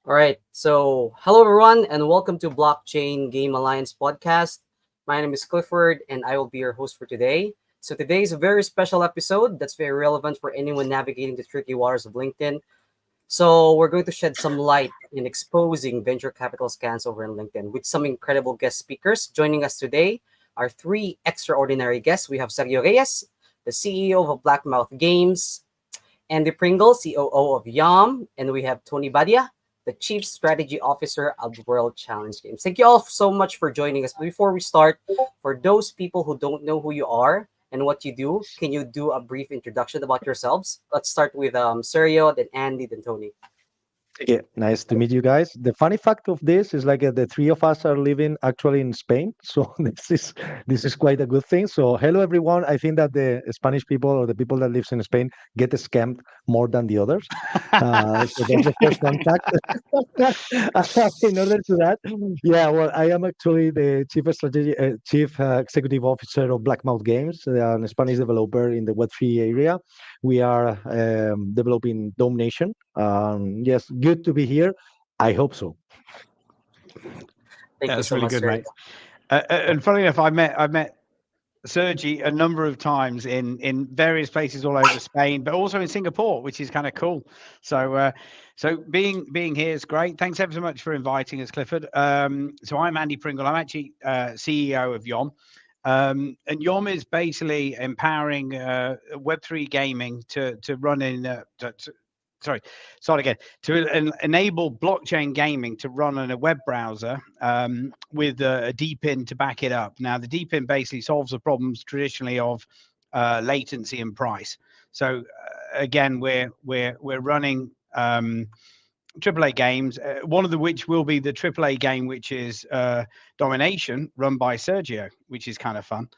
All right. So, hello everyone, and welcome to Blockchain Game Alliance podcast. My name is Clifford, and I will be your host for today. So, today is a very special episode that's very relevant for anyone navigating the tricky waters of LinkedIn. So, we're going to shed some light in exposing venture capital scams over in LinkedIn with some incredible guest speakers. Joining us today are three extraordinary guests. We have Sergio Reyes, the CEO of Blackmouth Games, Andy Pringle, COO of Yum, and we have Toni Badia, the Chief Strategy Officer of World Challenge Games. Thank you all so much for joining us. Before we start, for those people who don't know who you are and what you do, can you do a brief introduction about yourselves? Let's start with Sergio, then Andy, then Tony. Yeah, nice to meet you guys. The funny fact of this is like the three of us are living actually in Spain, so this is quite a good thing. So hello everyone. I think that the Spanish people or the people that lives in Spain get scammed more than the others. So that's the first contact. In order to that, yeah, well, I am actually the chief executive officer of Blackmouth Games, a Spanish developer in the Web3 area. We are developing Dome Nation. Yes, good to be here. I hope so. Thank Yeah, you that's so really much, good, Sergio. mate. And funny enough, I met Sergi a number of times in various places all over Spain, but also in Singapore, which is kind of cool. So being here is great. Thanks ever so much for inviting us, Clifford. So I'm Andy Pringle. I'm actually CEO of Yom. And Yom is basically empowering Web3 gaming to run in sorry, start again, to enable blockchain gaming to run on a web browser with a DPIN to back it up. Now, the DPIN basically solves the problems traditionally of latency and price. So again, we're running AAA games, one of the which will be the AAA game, which is Domination, run by Sergio, which is kind of fun.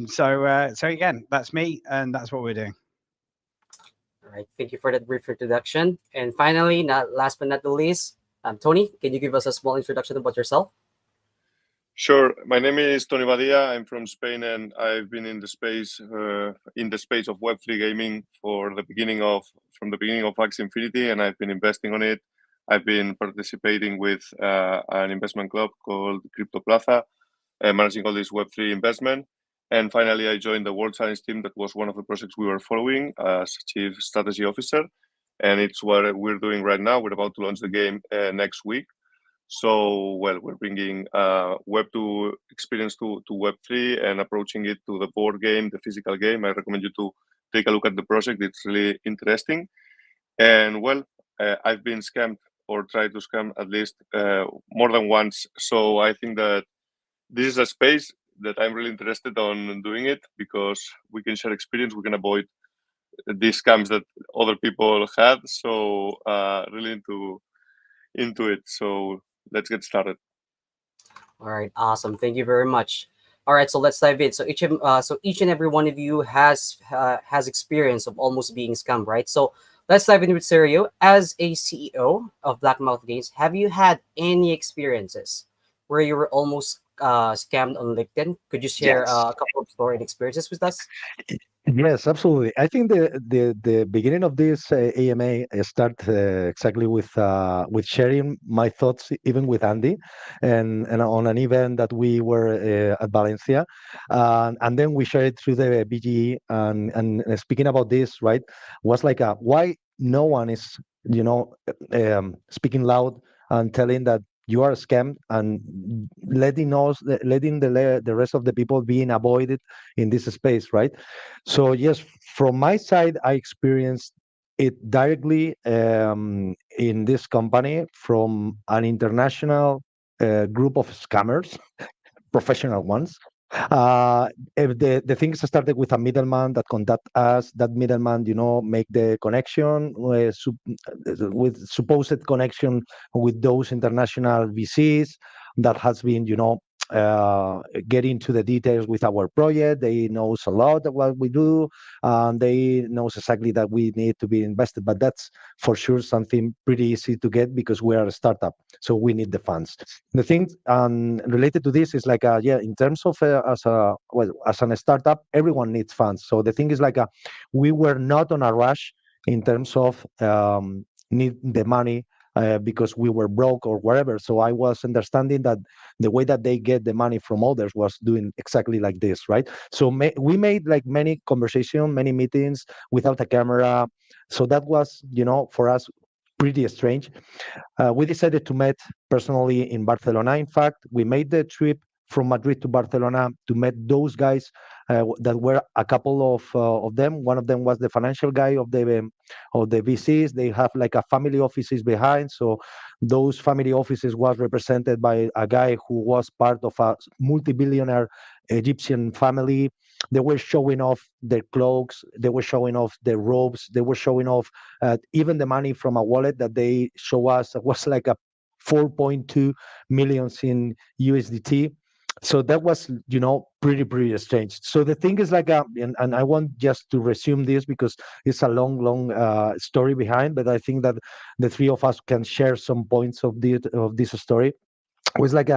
So again, that's me, and that's what we're doing. All right. Thank you for that brief introduction. And finally, not last but not the least, Tony, can you give us a small introduction about yourself? Sure. My name is Toni Badia. I'm from Spain, and I've been in the space of Web3 gaming from the beginning of Axie Infinity, and I've been investing on it. I've been participating with an investment club called Crypto Plaza, managing all this Web3 investment. And finally, I joined the World Challenge team. That was one of the projects we were following as chief strategy officer, and it's what we're doing right now. We're about to launch the game next week. So, well, we're bringing Web2 experience to Web3 and approaching it to the board game, the physical game. I recommend you to take a look at the project. It's really interesting. And, well, I've been scammed or tried to scam at least more than once. So I think that this is a space that I'm really interested on doing it because we can share experience. We can avoid these scams that other people had. So really into it. So let's get started. All right, awesome. Thank you very much. All right, so let's dive in. So each and every one of you has experience of almost being scammed, right? So let's dive in with Sergio. As a CEO of Blackmouth Games, have you had any experiences where you were almost scammed on LinkedIn? Could you share Yes. a couple of story and experiences with us? Yes, absolutely. I think the beginning of this AMA start exactly with sharing my thoughts, even with Andy, and on an event that we were at Valencia, and then we shared it through the BGE, and speaking about this, right, was like why no one is speaking loud and telling that you are a scam and letting the rest of the people being avoided in this space, right? So yes, from my side, I experienced it directly in this company from an international group of scammers, professional ones. If the things started with a middleman that contact us, that middleman, make the connection with supposed connection with those international VCs that has been, get into the details with our project. They knows a lot of what we do, and they knows exactly that we need to be invested. But that's for sure something pretty easy to get because we are a startup, so we need the funds. The thing related to this is like, yeah, in terms of as a startup, everyone needs funds. So the thing is like, we were not on a rush in terms of need the money because we were broke or whatever. So I was understanding that the way that they get the money from others was doing exactly like this, right? So we made like many conversation, many meetings without a camera. So that was, for us pretty strange. We decided to meet personally in Barcelona. In fact, we made the trip from Madrid to Barcelona to meet those guys that were a couple of them. One of them was the financial guy of the VCs. They have like a family offices behind, so those family offices was represented by a guy who was part of a multi-billionaire Egyptian family. They were showing off their cloaks, they were showing off their robes, they were showing off even the money from a wallet that they show us was like a 4.2 millions in USDT. So that was, pretty strange. So the thing is like, and I want just to resume this because it's a long story behind, but I think that the three of us can share some points of this story. Was like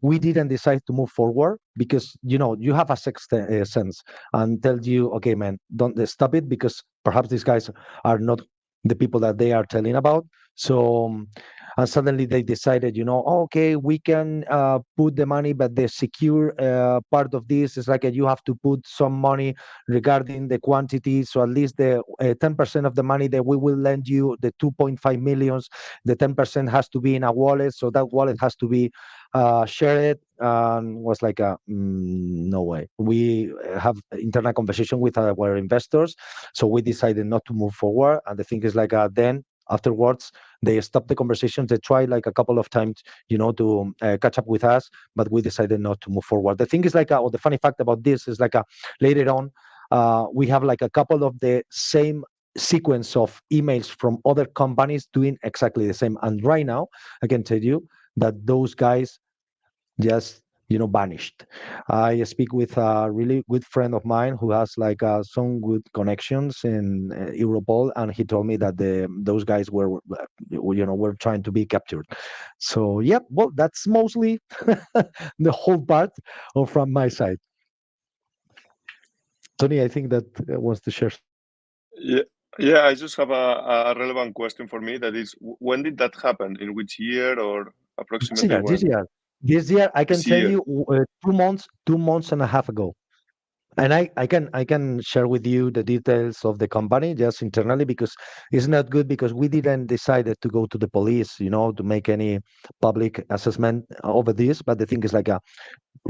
we didn't decide to move forward because you have a sixth sense and tells you, okay man, don't stop it, because perhaps these guys are not the people that they are telling about. So and suddenly they decided, "Oh, okay, we can put the money, but the secure part of this is like you have to put some money regarding the quantity, so at least the 10% of the money that we will lend you, the 2.5 millions, the 10% has to be in a wallet, so that wallet has to be shared." Was like no way. We have internal conversation with our investors, so we decided not to move forward. And the thing is like then afterwards they stopped the conversations. They tried like a couple of times, to catch up with us, but we decided not to move forward. The thing is like, or the funny fact about this is like, later on, we have like a couple of the same sequence of emails from other companies doing exactly the same. And right now, I can tell you that those guys just vanished. I speak with a really good friend of mine who has like some good connections in Europol, and he told me that those guys were trying to be captured. So yeah, well, that's mostly the whole part of from my side. Tony, I think that wants to share. Yeah, yeah. I just have a relevant question for me. That is, when did that happen? In which year, or This approximately year, this when? year, this year, I can This tell year. you 2 months and a half ago. And I can share with you the details of the company just internally, because it's not good, because we didn't decide to go to the police, to make any public assessment over this. But the thing is like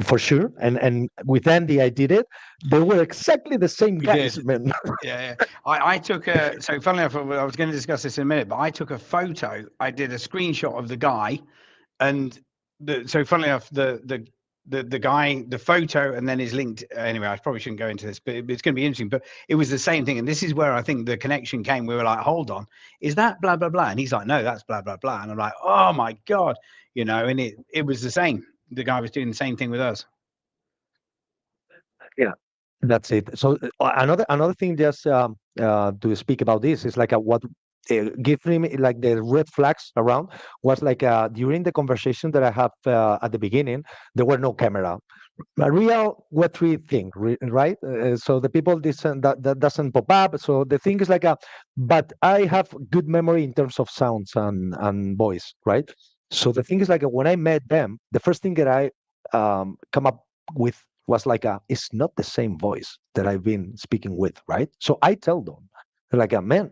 for sure, and with Andy I did it. They were exactly the same We guys, did. man. Yeah, yeah. I took a, so funnily enough, I was going to discuss this in a minute, but I took a photo. I did a screenshot of the guy, and so funnily enough, the guy, the photo, and then his linked. Anyway, I probably shouldn't go into this, but it's going to be interesting. But it was the same thing, and this is where I think the connection came. We were like, "Hold on, is that blah blah blah?" And he's like, "No, that's blah blah blah." And I'm like, "Oh my god," and it was the same. The guy was doing the same thing with us. Yeah, that's it. So another thing, just to speak about this, is like what give me like the red flags around was like during the conversation that I have at the beginning, there were no camera. A real Web3 thing, right? So the people that doesn't pop up. So the thing is like but I have good memory in terms of sounds and voice, right? So the thing is like when I met them, the first thing that I come up with was like it's not the same voice that I've been speaking with, right? So I tell them like man,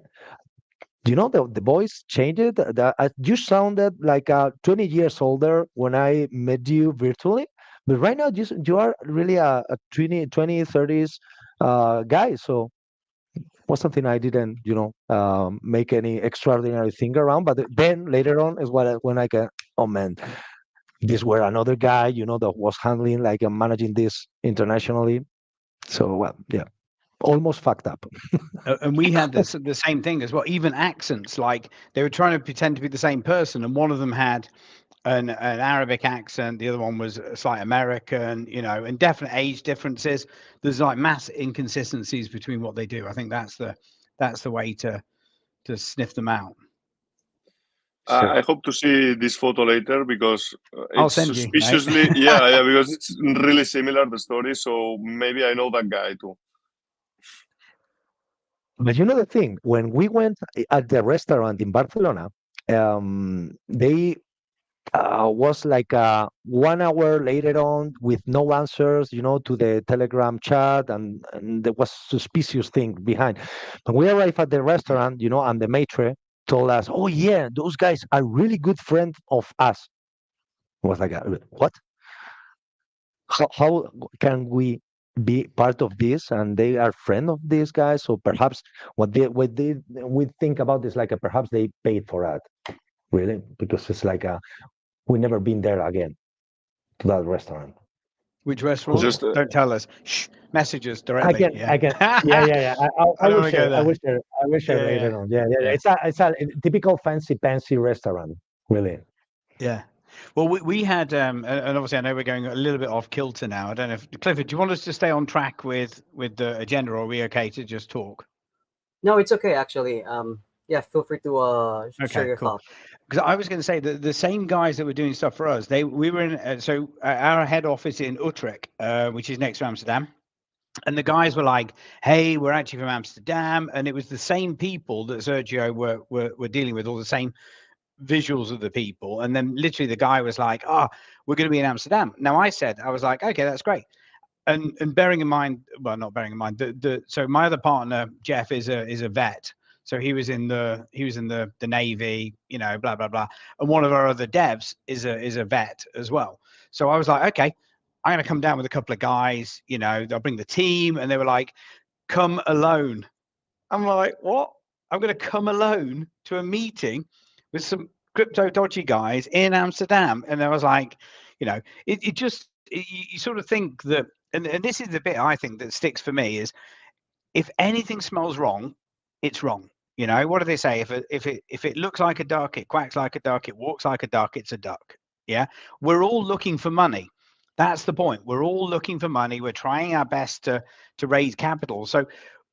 the voice changed. You sounded like 20 years older when I met you virtually, but right now you are really a 20 30s guy. So was something I didn't, make any extraordinary thing around. But then later on is when I can, oh man, this were another guy, that was handling like managing this internationally. So well, yeah, almost fucked up. And we had the same thing as well. Even accents, like they were trying to pretend to be the same person, and one of them had an Arabic accent, the other one was a slight American, and definite age differences. There's like mass inconsistencies between what they do. I think that's the way to sniff them out. Sure. I hope to see this photo later because I'll it's send you, mate. suspiciously, yeah, because it's really similar, the story. So maybe I know that guy too. But you know the thing, when we went at the restaurant in Barcelona, They was like 1 hour later on with no answers, to the Telegram chat, and there was suspicious thing behind. When we arrived at the restaurant, and the maitre told us, "Oh yeah, those guys are really good friends of us." I was like, "What? How can we be part of this?" And they are friend of these guys, so perhaps what they we think about this like perhaps they paid for that, really, because it's like we never been there again to that restaurant. Which Who? restaurant? Just Don't tell us. Shh. Message us I directly. can, Yeah. I can, yeah, yeah, yeah. I I don't will want to go share. I there. will share. I will share Yeah, yeah, later on. Yeah, yeah, yeah. yeah, It's a typical fancy restaurant, really. yeah. Well, we had, and obviously I know we're going a little bit off kilter now. I don't know if Clifford, do you want us to stay on track with the agenda, or are we okay to just talk? No, it's okay actually. Yeah, feel free to share Okay, your cool. thoughts. Because I was going to say that the same guys that were doing stuff for us, we were in our head office in Utrecht, which is next to Amsterdam. And the guys were like, "Hey, we're actually from Amsterdam," and it was the same people that Sergio were dealing with, all the same visuals of the people. And then literally the guy was like, "Oh, we're going to be in Amsterdam." Now I was like, "Okay, that's great." And bearing in mind, well, not bearing in mind, so my other partner Jeff is a vet. So he was in the Navy, blah blah blah. And one of our other devs is a vet as well. So I was like, okay, I'm gonna come down with a couple of guys. They'll bring the team, and they were like, come alone. I'm like, what? I'm going to come alone to a meeting with some crypto dodgy guys in Amsterdam. And I was like, you sort of think that, and this is the bit I think that sticks for me is if anything smells wrong, it's wrong. What do they say? If it looks like a duck, it quacks like a duck, it walks like a duck, it's a duck. Yeah. We're all looking for money. That's the point. We're all looking for money. We're trying our best to raise capital. So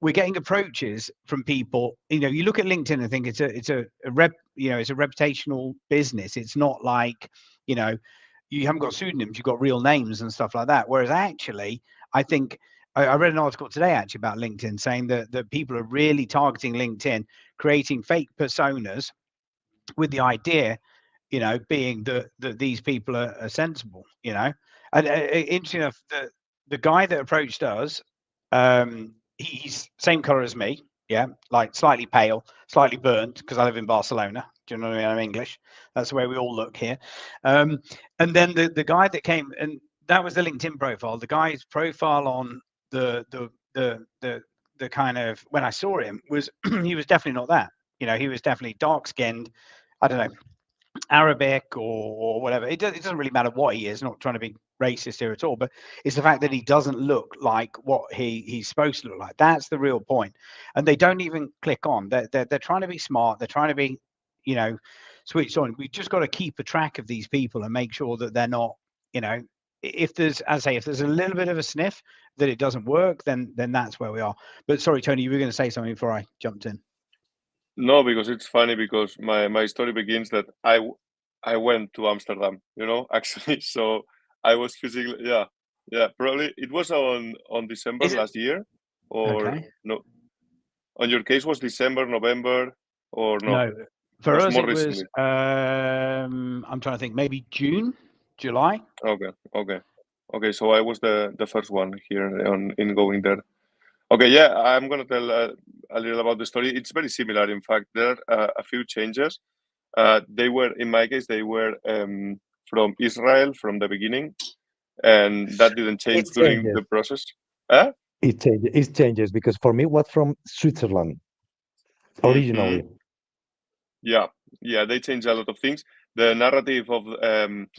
we're getting approaches from people. You look at LinkedIn and think it's a reputational business. It's not like, you know, you haven't got pseudonyms, you've got real names and stuff like that. Whereas actually, I think I read an article today actually about LinkedIn saying that people are really targeting LinkedIn, creating fake personas with the idea, being that these people are sensible, And interesting enough, the guy that approached us, he's same color as me, yeah, like slightly pale, slightly burnt because I live in Barcelona. Do you know what I mean? I'm English. That's the way we all look here. And then the guy that came, and that was the LinkedIn profile. The guy's profile on the the the the the kind of when I saw him was he was definitely not that. He was definitely dark skinned. I don't know, Arabic or whatever. It doesn't really matter what he is. Not trying to be racist here at all, but it's the fact that he doesn't look like what he's supposed to look like. That's the real point. And they don't even click on. They're trying to be smart. They're trying to be, you know, switched on. We've just got to keep a track of these people and make sure that they're not, if there's, as I say, if there's a little bit of a sniff that it doesn't work, then that's where we are. But sorry, Tony, you were going to say something before I jumped in. No, because it's funny because my story begins that I went to Amsterdam, actually. So I was physically, yeah, yeah. Probably it was on December Is it last year, or okay? no? On your case was December, November, or no? No, for Was us more it was. recently. I'm trying to think. Maybe June, July. Okay, okay, okay. So I was the first one here in going there. Okay, yeah, I'm gonna tell a little about the story. It's very similar. In fact, there are a few changes. They were, in my case, they were from Israel from the beginning, and that didn't It change during changes. the process. Huh? It changes. It changes because for me, was from Switzerland Hmm. originally. Yeah, yeah, they changed a lot of things. The narrative of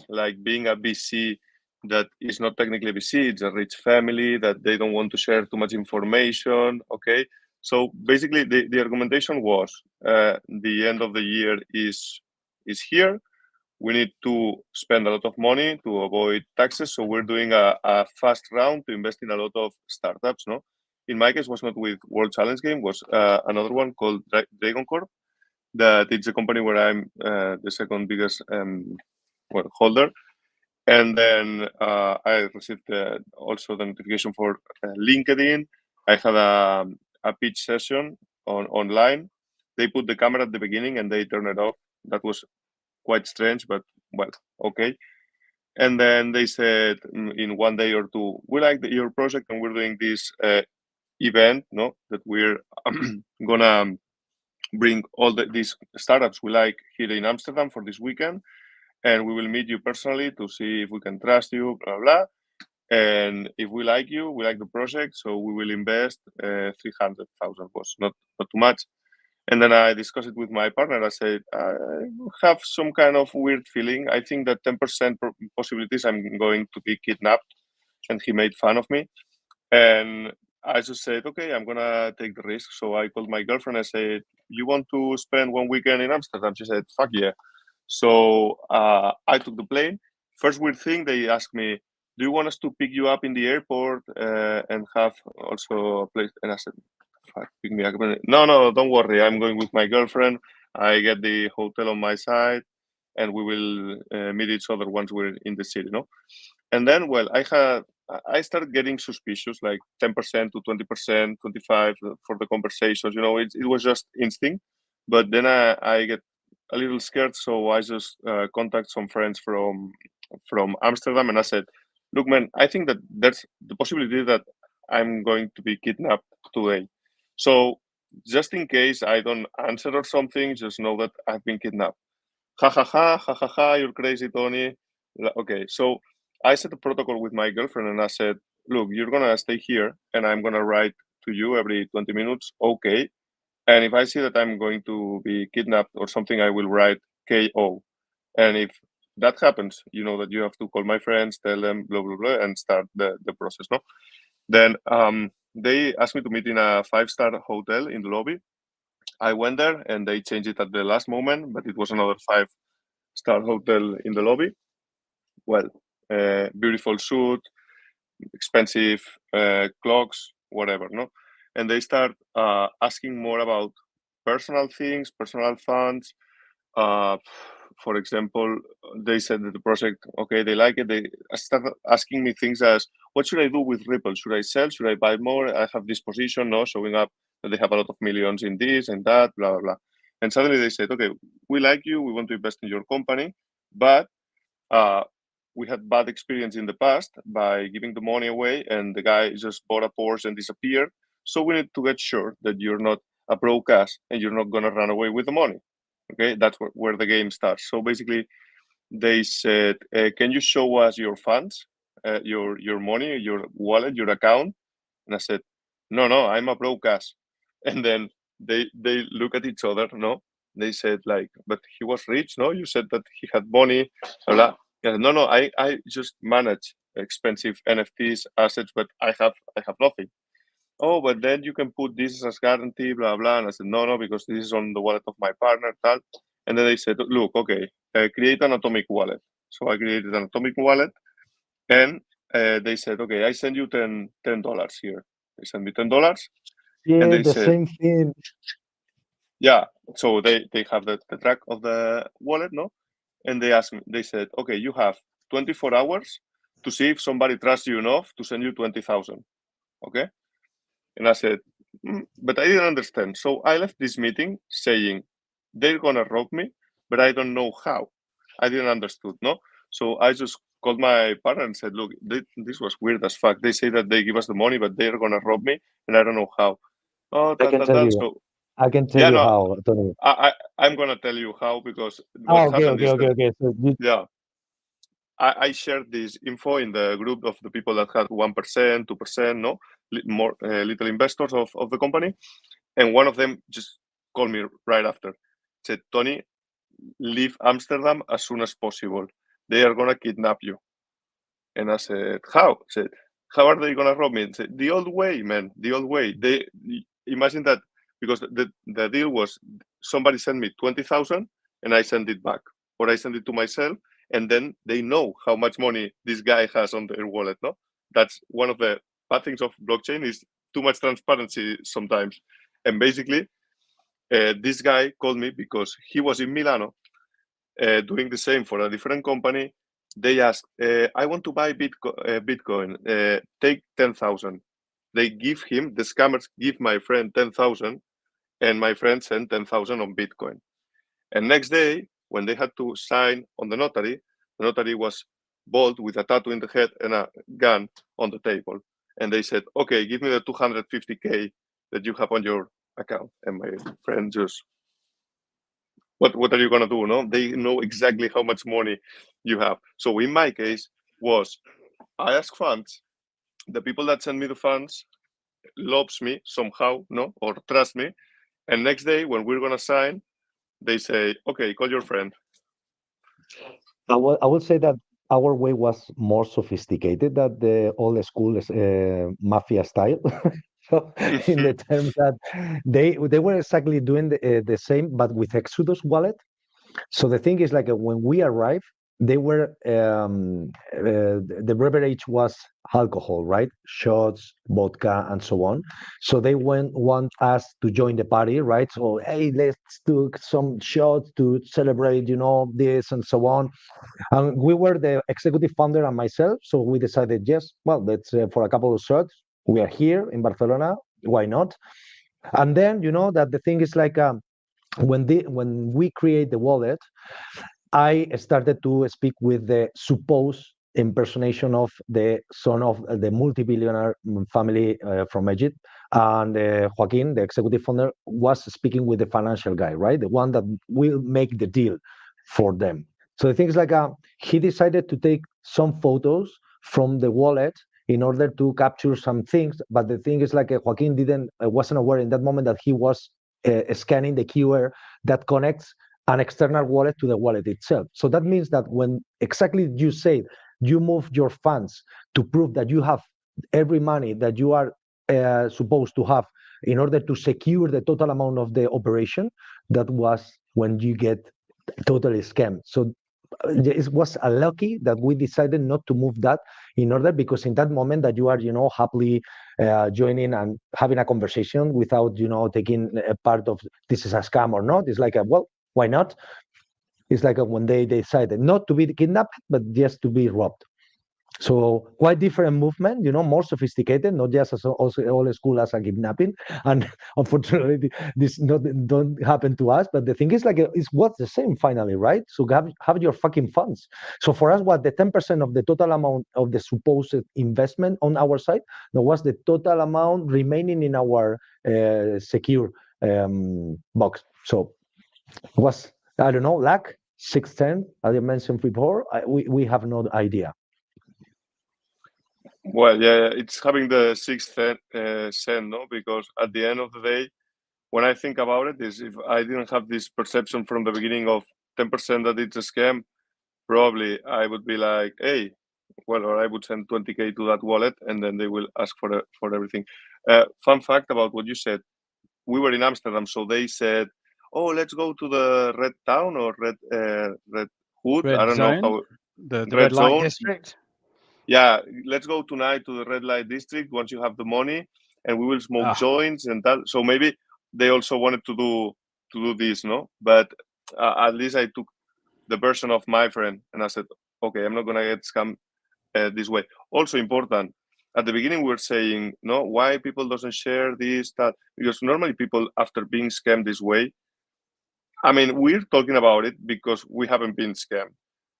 like being a VC that is not technically VC, it's a rich family that they don't want to share too much information. Okay, so basically the argumentation was the end of the year is here. We need to spend a lot of money to avoid taxes, so we're doing a fast round to invest in a lot of startups. No, in my case, was not with World Challenge Game, was another one called Dragon Corp, that it's a company where I'm the second biggest holder. And then I received also the notification for LinkedIn. I had a pitch session online. They put the camera at the beginning and they turn it off That was quite strange, but well, okay. And then they said in 1 day or two, we like your project and we're doing this event, no, that we're gonna bring all these startups we like here in Amsterdam for this weekend, and we will meet you personally to see if we can trust you, blah blah. And if we like you, we like the project, so we will invest 300,000. Was not too much. And then I discussed it with my partner. I said, I have some kind of weird feeling. I think that 10% possibilities I'm going to be kidnapped. And he made fun of me. And I just said, okay, I'm going to take the risk. So I called my girlfriend. I said, you want to spend one weekend in Amsterdam? She said, fuck yeah. So I took the plane. First weird thing, they asked me, do you want us to pick you up in the airport and have also a place? And I said, fuck, pick me up. No, no, don't worry. I'm going with my girlfriend. I get the hotel on my side and we will meet each other once we're in the city, no? And then, well, I started getting suspicious, like 10% to 20%, 25 for the conversations. You know, it was just instinct. But then I get a little scared, so I just contact some friends from Amsterdam, and I said, "Look, man, I think that there's the possibility that I'm going to be kidnapped today. So just in case I don't answer or something, just know that I've been kidnapped." Ha ha ha ha ha ha! You're crazy, Tony. Okay, so I set a protocol with my girlfriend, and I said, "Look, you're gonna stay here, and I'm gonna write to you every 20 minutes." Okay, and if I see that I'm going to be kidnapped or something, I will write KO. And if that happens, you know that you have to call my friends, tell them, blah, blah, blah, and start the process. No? Then they asked me to meet in a 5-star hotel in the lobby. I went there and they changed it at the last moment, but it was another 5-star hotel in the lobby. Well, beautiful suit, expensive clocks, whatever, no? And they start asking more about personal things, personal funds. Uh, for example, they said that the project, okay, they like it. They start asking me things as, what should I do with Ripple? Should I sell? Should I buy more? I have this position, no, showing up that they have a lot of millions in this and that, blah, blah, blah. And suddenly they said, okay, we like you. We want to invest in your company, but uh, we had bad experience in the past by giving the money away and the guy just bought a Porsche and disappeared. So we need to get sure that you're not a broke ass and you're not going to run away with the money. Okay, that's where the game starts. So basically, they said, "Can you show us your funds, your money, your wallet, your account?" And I said, "No, no, I'm a broke ass." And then they look at each other. No, they said like, "But he was rich. No, you said that he had money." Blah, blah. And, no, no, I just manage expensive NFTs assets, but I have nothing. Oh, but then you can put this as guarantee, blah blah. And I said, no, no, because this is on the wallet of my partner, tal. And then they said, look, okay, create an atomic wallet. So I created an atomic wallet, and they said, okay, I send you $10 here. They sent me $10, and Yeah, they the said, same thing. yeah. So they have the track of the wallet, no? And they asked me, they said, okay, you have 24 hours to see if somebody trusts you enough to send you 20,000. Okay. And I said, but I didn't understand. So I left this meeting saying they're gonna rob me, but I don't know how. I didn't understood, no. So I just called my partner and said, look, this was weird as fuck. They say that they give us the money, but they're gonna rob me, and I don't know how. Oh, I tal can tal tell tal. you. So I can tell yeah, you no, how, Tony. I'm gonna tell you how because Ah, what okay, happened okay, is okay, that okay. So you, yeah, I shared this info in the group of the people that had 1%, 2%, no, more little investors of the company. And one of them just called me right after. Said, Tony, leave Amsterdam as soon as possible. They are gonna kidnap you. And I said, how? I said, how are they gonna rob me? And said, the old way, man, the old way. They imagine that because the deal was somebody sent me 20,000 and I send it back, or I send it to myself, and then they know how much money this guy has on their wallet. No, that's one of the bad things of blockchain is too much transparency sometimes. And basically, this guy called me because he was in Milano doing the same for a different company. They asked, I want to buy Bitcoin. Take 10,000. They give him, the scammers give my friend 10,000, and my friend sent 10,000 on Bitcoin. And next day, when they had to sign on the notary was bald with a tattoo in the head and a gun on the table. And they said, okay, give me the 250K that you have on your account. And my friend just, what are you gonna do? No, they know exactly how much money you have. So in my case was I ask funds. The people that send me the funds loves me somehow, no, or trust me. And next day when we're gonna sign, they say, okay, call your friend. I would say that our way was more sophisticated than the old school mafia style. So in the terms that they were exactly doing the same, but with Exodus wallet. So the thing is, like when we arrived, they were the beverage was alcohol, right? Shots, vodka, and so on. So they want us to join the party, right? So hey, let's do some shots to celebrate, this and so on. And we were the executive founder and myself, so we decided, yes, well, let's for a couple of shots. We are here in Barcelona. Why not? And then that the thing is like when we create the wallet, I started to speak with the supposed impersonation of the son of the multi-billionaire family from Egypt. And Joaquin, the executive founder, was speaking with the financial guy, right? The one that will make the deal for them. So the thing is like he decided to take some photos from the wallet in order to capture some things. But the thing is like Joaquin wasn't aware in that moment that he was scanning the QR that connects an external wallet to the wallet itself. So that means that when exactly you say you move your funds to prove that you have every money that you are supposed to have in order to secure the total amount of the operation, that was when you get totally scammed. So it was a lucky that we decided not to move that in order, because in that moment that you are happily joining and having a conversation without taking a part of this is a scam or not, it's like well, why not? It's like when they decided not to be kidnapped but just to be robbed. So quite different movement, more sophisticated, not just as also old school as a kidnapping. And unfortunately, this not don't happen to us. But the thing is, like, it's what's the same finally, right? So have your fucking funds. So for us, what the 10% of the total amount of the supposed investment on our side, that was the total amount remaining in our secure box. So was I don't know, like 610, as I mentioned before. We have no idea. Well, yeah, it's having the sixth sense, no? Because at the end of the day, when I think about it, is if I didn't have this perception from the beginning of 10% that it's a scam, probably I would be like, hey, well, or I would send 20K to that wallet, and then they will ask for everything. Fun fact about what you said: we were in Amsterdam, so they said, "Oh, let's go to the Red Town or Red Hood." I Red don't know zone, how. the red Red light Zone. district. Yeah, let's go tonight to the red light district once you have the money, and we will smoke Ah, joints and that. So maybe they also wanted to do this, no? But at least I took the version of my friend, and I said, okay, I'm not gonna get scammed this way. Also important. At the beginning, we were saying, no, why people doesn't share this, that, because normally people after being scammed this way, I mean, we're talking about it because we haven't been scammed.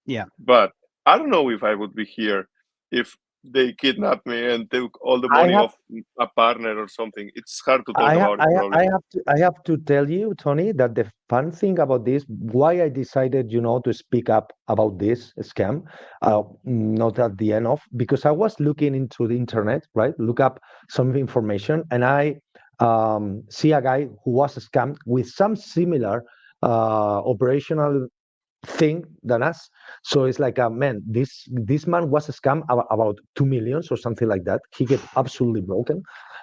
yeah. But I don't know if I would be here if they kidnapped me and took all the I money have of a partner or something. It's hard to talk I, ha- about it, probably. I have to tell you, Tony, that the fun thing about this, why I decided, to speak up about this scam, not at the end of, because I was looking into the internet, right? Look up some information, and I see a guy who was scammed with some similar operational thing than us. So it's like, man, this man was a scam about 2 million or something like that. He get absolutely broken.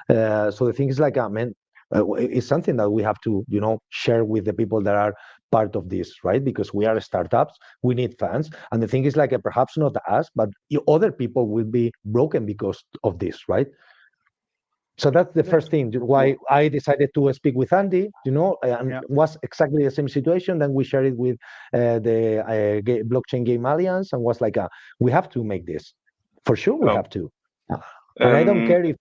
So the thing is like, man, it's something that we have to, share with the people that are part of this, right? Because we are startups, we need fans, and the thing is like, perhaps not us, but other people will be broken because of this, right? So that's the first thing why I decided to speak with Andy, and Yeah. was exactly the same situation. Then we shared it with the Blockchain Game Alliance, and was like, we have to make this. For sure, we Oh, have to. And I don't um, care if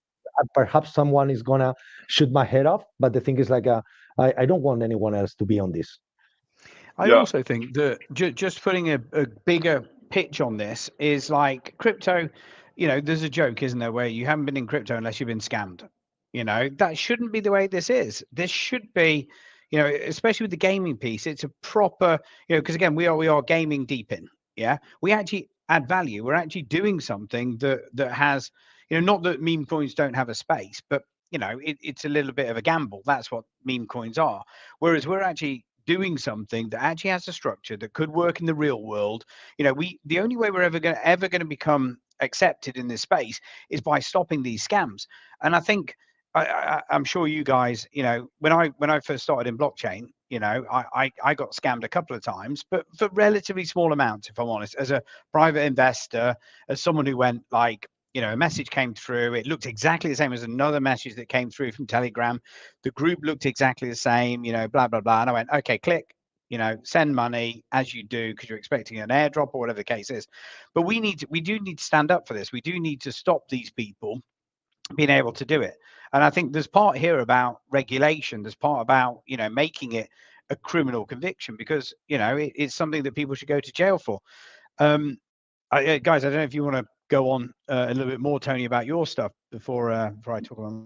perhaps someone is going to shoot my head off, but the thing is like, I don't want anyone else to be on this. I Yeah, also think that just putting a bigger pitch on this is like crypto. There's a joke, isn't there, where you haven't been in crypto unless you've been scammed. That shouldn't be the way this is. This should be, especially with the gaming piece, it's a proper, because again, we are gaming deep in. Yeah, we actually add value. We're actually doing something that has, not that meme coins don't have a space, but it's a little bit of a gamble. That's what meme coins are. Whereas we're actually doing something that actually has a structure that could work in the real world. The only way we're ever going to become accepted in this space is by stopping these scams. And I think I'm sure you guys, when I first started in blockchain, I got scammed a couple of times, but for relatively small amounts, if I'm honest, as a private investor, as someone who went like, a message came through. It looked exactly the same as another message that came through from Telegram. The group looked exactly the same, blah, blah, blah. And I went, okay, click, send money as you do because you're expecting an airdrop or whatever the case is. But we do need to stand up for this. We do need to stop these people being able to do it. And I think there's part here about regulation. There's part about, making it a criminal conviction because, it's something that people should go to jail for. Guys, I don't know if you want to go on a little bit more, Tony, about your stuff before I talk about.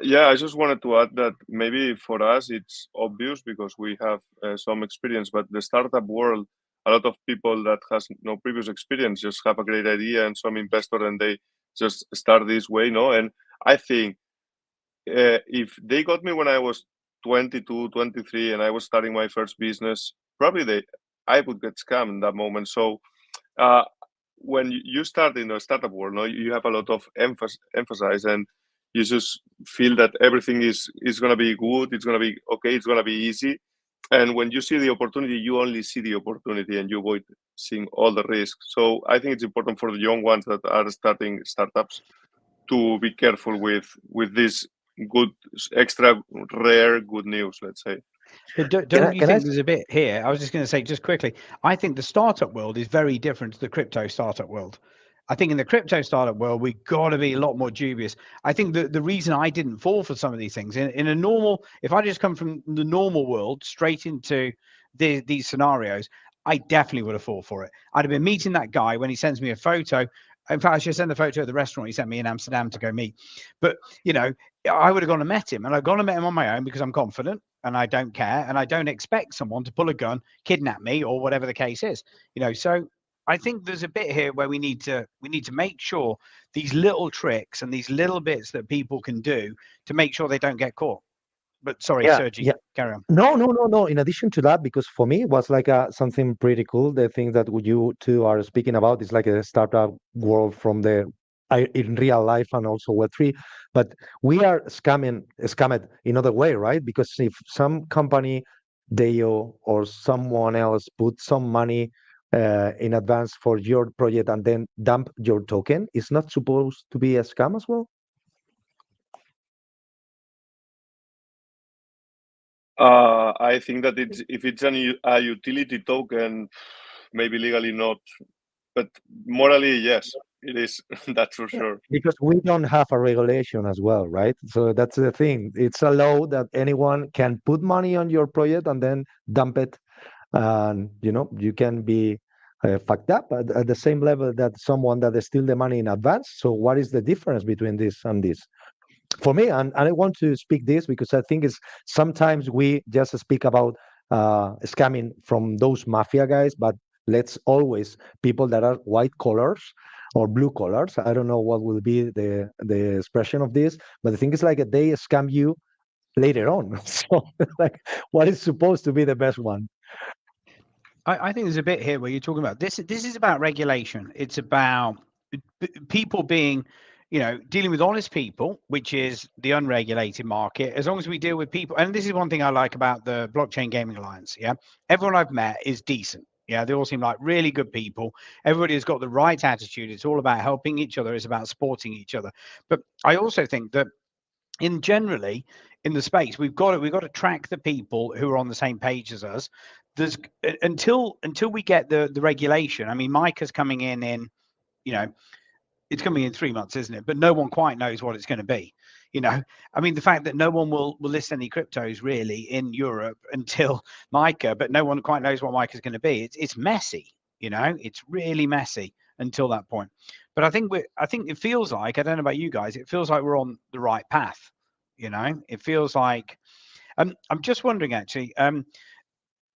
yeah. I just wanted to add that maybe for us it's obvious because we have some experience, but the startup world, a lot of people that has no previous experience just have a great idea and some investor and they just start this way, no. And I think if they got me when I was 22, 23, and I was starting my first business, probably I would get scammed in that moment. So uh, when you start in the startup world, no, you have a lot of emphasis, and you just feel that everything is gonna be good, it's gonna be okay, it's gonna be easy. And when you see the opportunity, you only see the opportunity and you avoid seeing all the risks. So I think it's important for the young ones that are starting startups to be careful with this good extra rare good news, let's say. But Can don't I you can I think there's a bit here? I was just going to say, just quickly, I think the startup world is very different to the crypto startup world. I think in the crypto startup world, we got to be a lot more dubious. I think the reason I didn't fall for some of these things in a normal, if I just come from the normal world straight into these scenarios, I definitely would have fallen for it. I'd have been meeting that guy when he sends me a photo. In fact, I should send the photo of the restaurant he sent me in Amsterdam to go meet. But, I would have gone and met him, and I've gone and met him on my own because I'm confident and I don't care and I don't expect someone to pull a gun, kidnap me, or whatever the case is. So I think there's a bit here where we need to make sure these little tricks and these little bits that people can do to make sure they don't get caught. But sorry, yeah, Sergi, yeah. carry on. No, no, no, no. In addition to that, because for me it was like something pretty cool. The thing that you two are speaking about is like a startup world from the in real life and also Web3. But we are scammed in other way, right? Because if some company, Deo or someone else put some money in advance for your project and then dump your token, it's not supposed to be a scam as well. I think that if it's a utility token, maybe legally not, but morally, yes, it is. That's for Yeah, sure. because we don't have a regulation as well, right? So that's the thing. It's a law that anyone can put money on your project and then dump it, and you can be fucked up at the same level that someone that steal the money in advance. So what is the difference between this and this? For me, and I want to speak this because I think it's sometimes we just speak about scamming from those mafia guys, but let's always people that are white collars or blue collars. I don't know what will be the expression of this, but the thing is like they scam you later on. So like, what is supposed to be the best one? I think there's a bit here where you're talking about this. This is about regulation. It's about people being, dealing with honest people, which is the unregulated market. As long as we deal with people, and this is one thing I like about the Blockchain Gaming Alliance. Yeah, everyone I've met is decent. Yeah, they all seem like really good people. Everybody has got the right attitude. It's all about helping each other. It's about supporting each other. But I also think that generally in the space we've got to track the people who are on the same page as us. There's until we get the regulation. I mean, Micah's coming in you know it's coming in 3 months, isn't it? But no one quite knows what it's going to be. You know, I mean, the fact that no one will list any cryptos really in Europe until Micah, but no one quite knows what Micah is going to be. It's messy. You know, it's really messy until that point. But I think it feels like, I don't know about you guys, it feels like we're on the right path. You know, it feels like. I'm just wondering actually.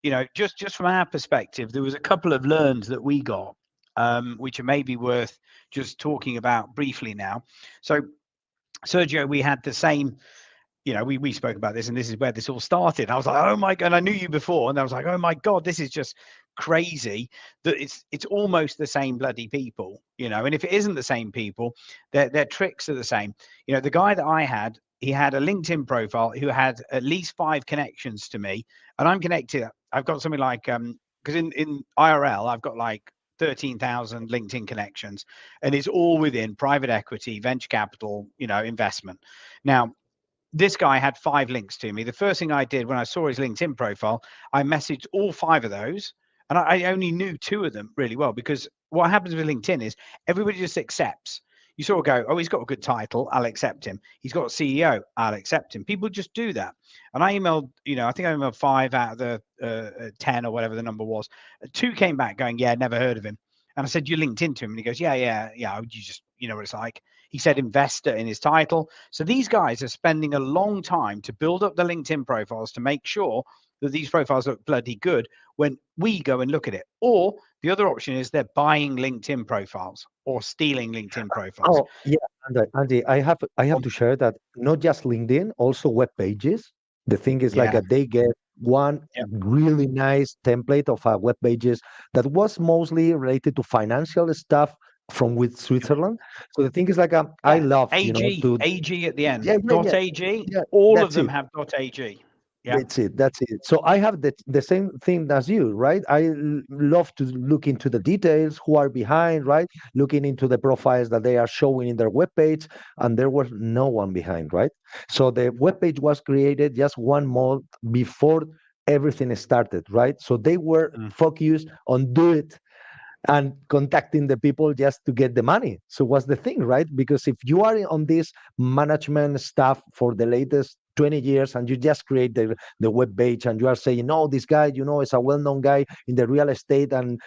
You know, just from our perspective, there was a couple of learns that we got, which are maybe worth just talking about briefly now. So, Sergio, we had the same, you know, we spoke about this, and this is where this all started. I was like, oh my god, and I knew you before, and I was like, oh my god, this is just crazy that it's almost the same bloody people, you know. And if it isn't the same people, their tricks are the same. You know, the guy that I had, he had a LinkedIn profile who had at least 5 connections to me, and I'm connected. I've got something like because in IRL I've got like 13,000 LinkedIn connections, and it's all within private equity, venture capital, you know, investment. Now, this guy had 5 links to me. The first thing I did when I saw his LinkedIn profile, I messaged all 5 of those, and I only knew 2 of them really well, because what happens with LinkedIn is everybody just accepts. You sort of go, oh, he's got a good title, I'll accept him. He's got a CEO, I'll accept him. People just do that. And I emailed, you know, I think I emailed 5 out of the 10 or whatever the number was. 2 came back going, yeah, never heard of him. And I said, you linked into him? And he goes, yeah. You just, you know what it's like. He said investor in his title. So these guys are spending a long time to build up the LinkedIn profiles to make sure that these profiles look bloody good when we go and look at it. Or the other option is they're buying LinkedIn profiles or stealing LinkedIn profiles. Oh, yeah, Andy, I have to share that not just LinkedIn, also web pages. The thing is like Yeah. they get one Yeah. really nice template of web pages that was mostly related to financial stuff from with Switzerland. So the thing is like I Yeah. love, to AG at the end. yeah, yeah, Dot yeah, AG. yeah, All of that's them it. have dot AG. Yeah. That's it. That's it. So I have the same thing as you, right? Love to look into the details, who are behind, right? Looking into the profiles that they are showing in their webpage, and there was no one behind, right? So the webpage was created just 1 month before everything started, right? So they were Mm. focused on do it and contacting the people just to get the money. So what's the thing, right? Because if you are on this management stuff for the latest 20 years and you just create the web page and you are saying, no, this guy, is a well-known guy in the real estate and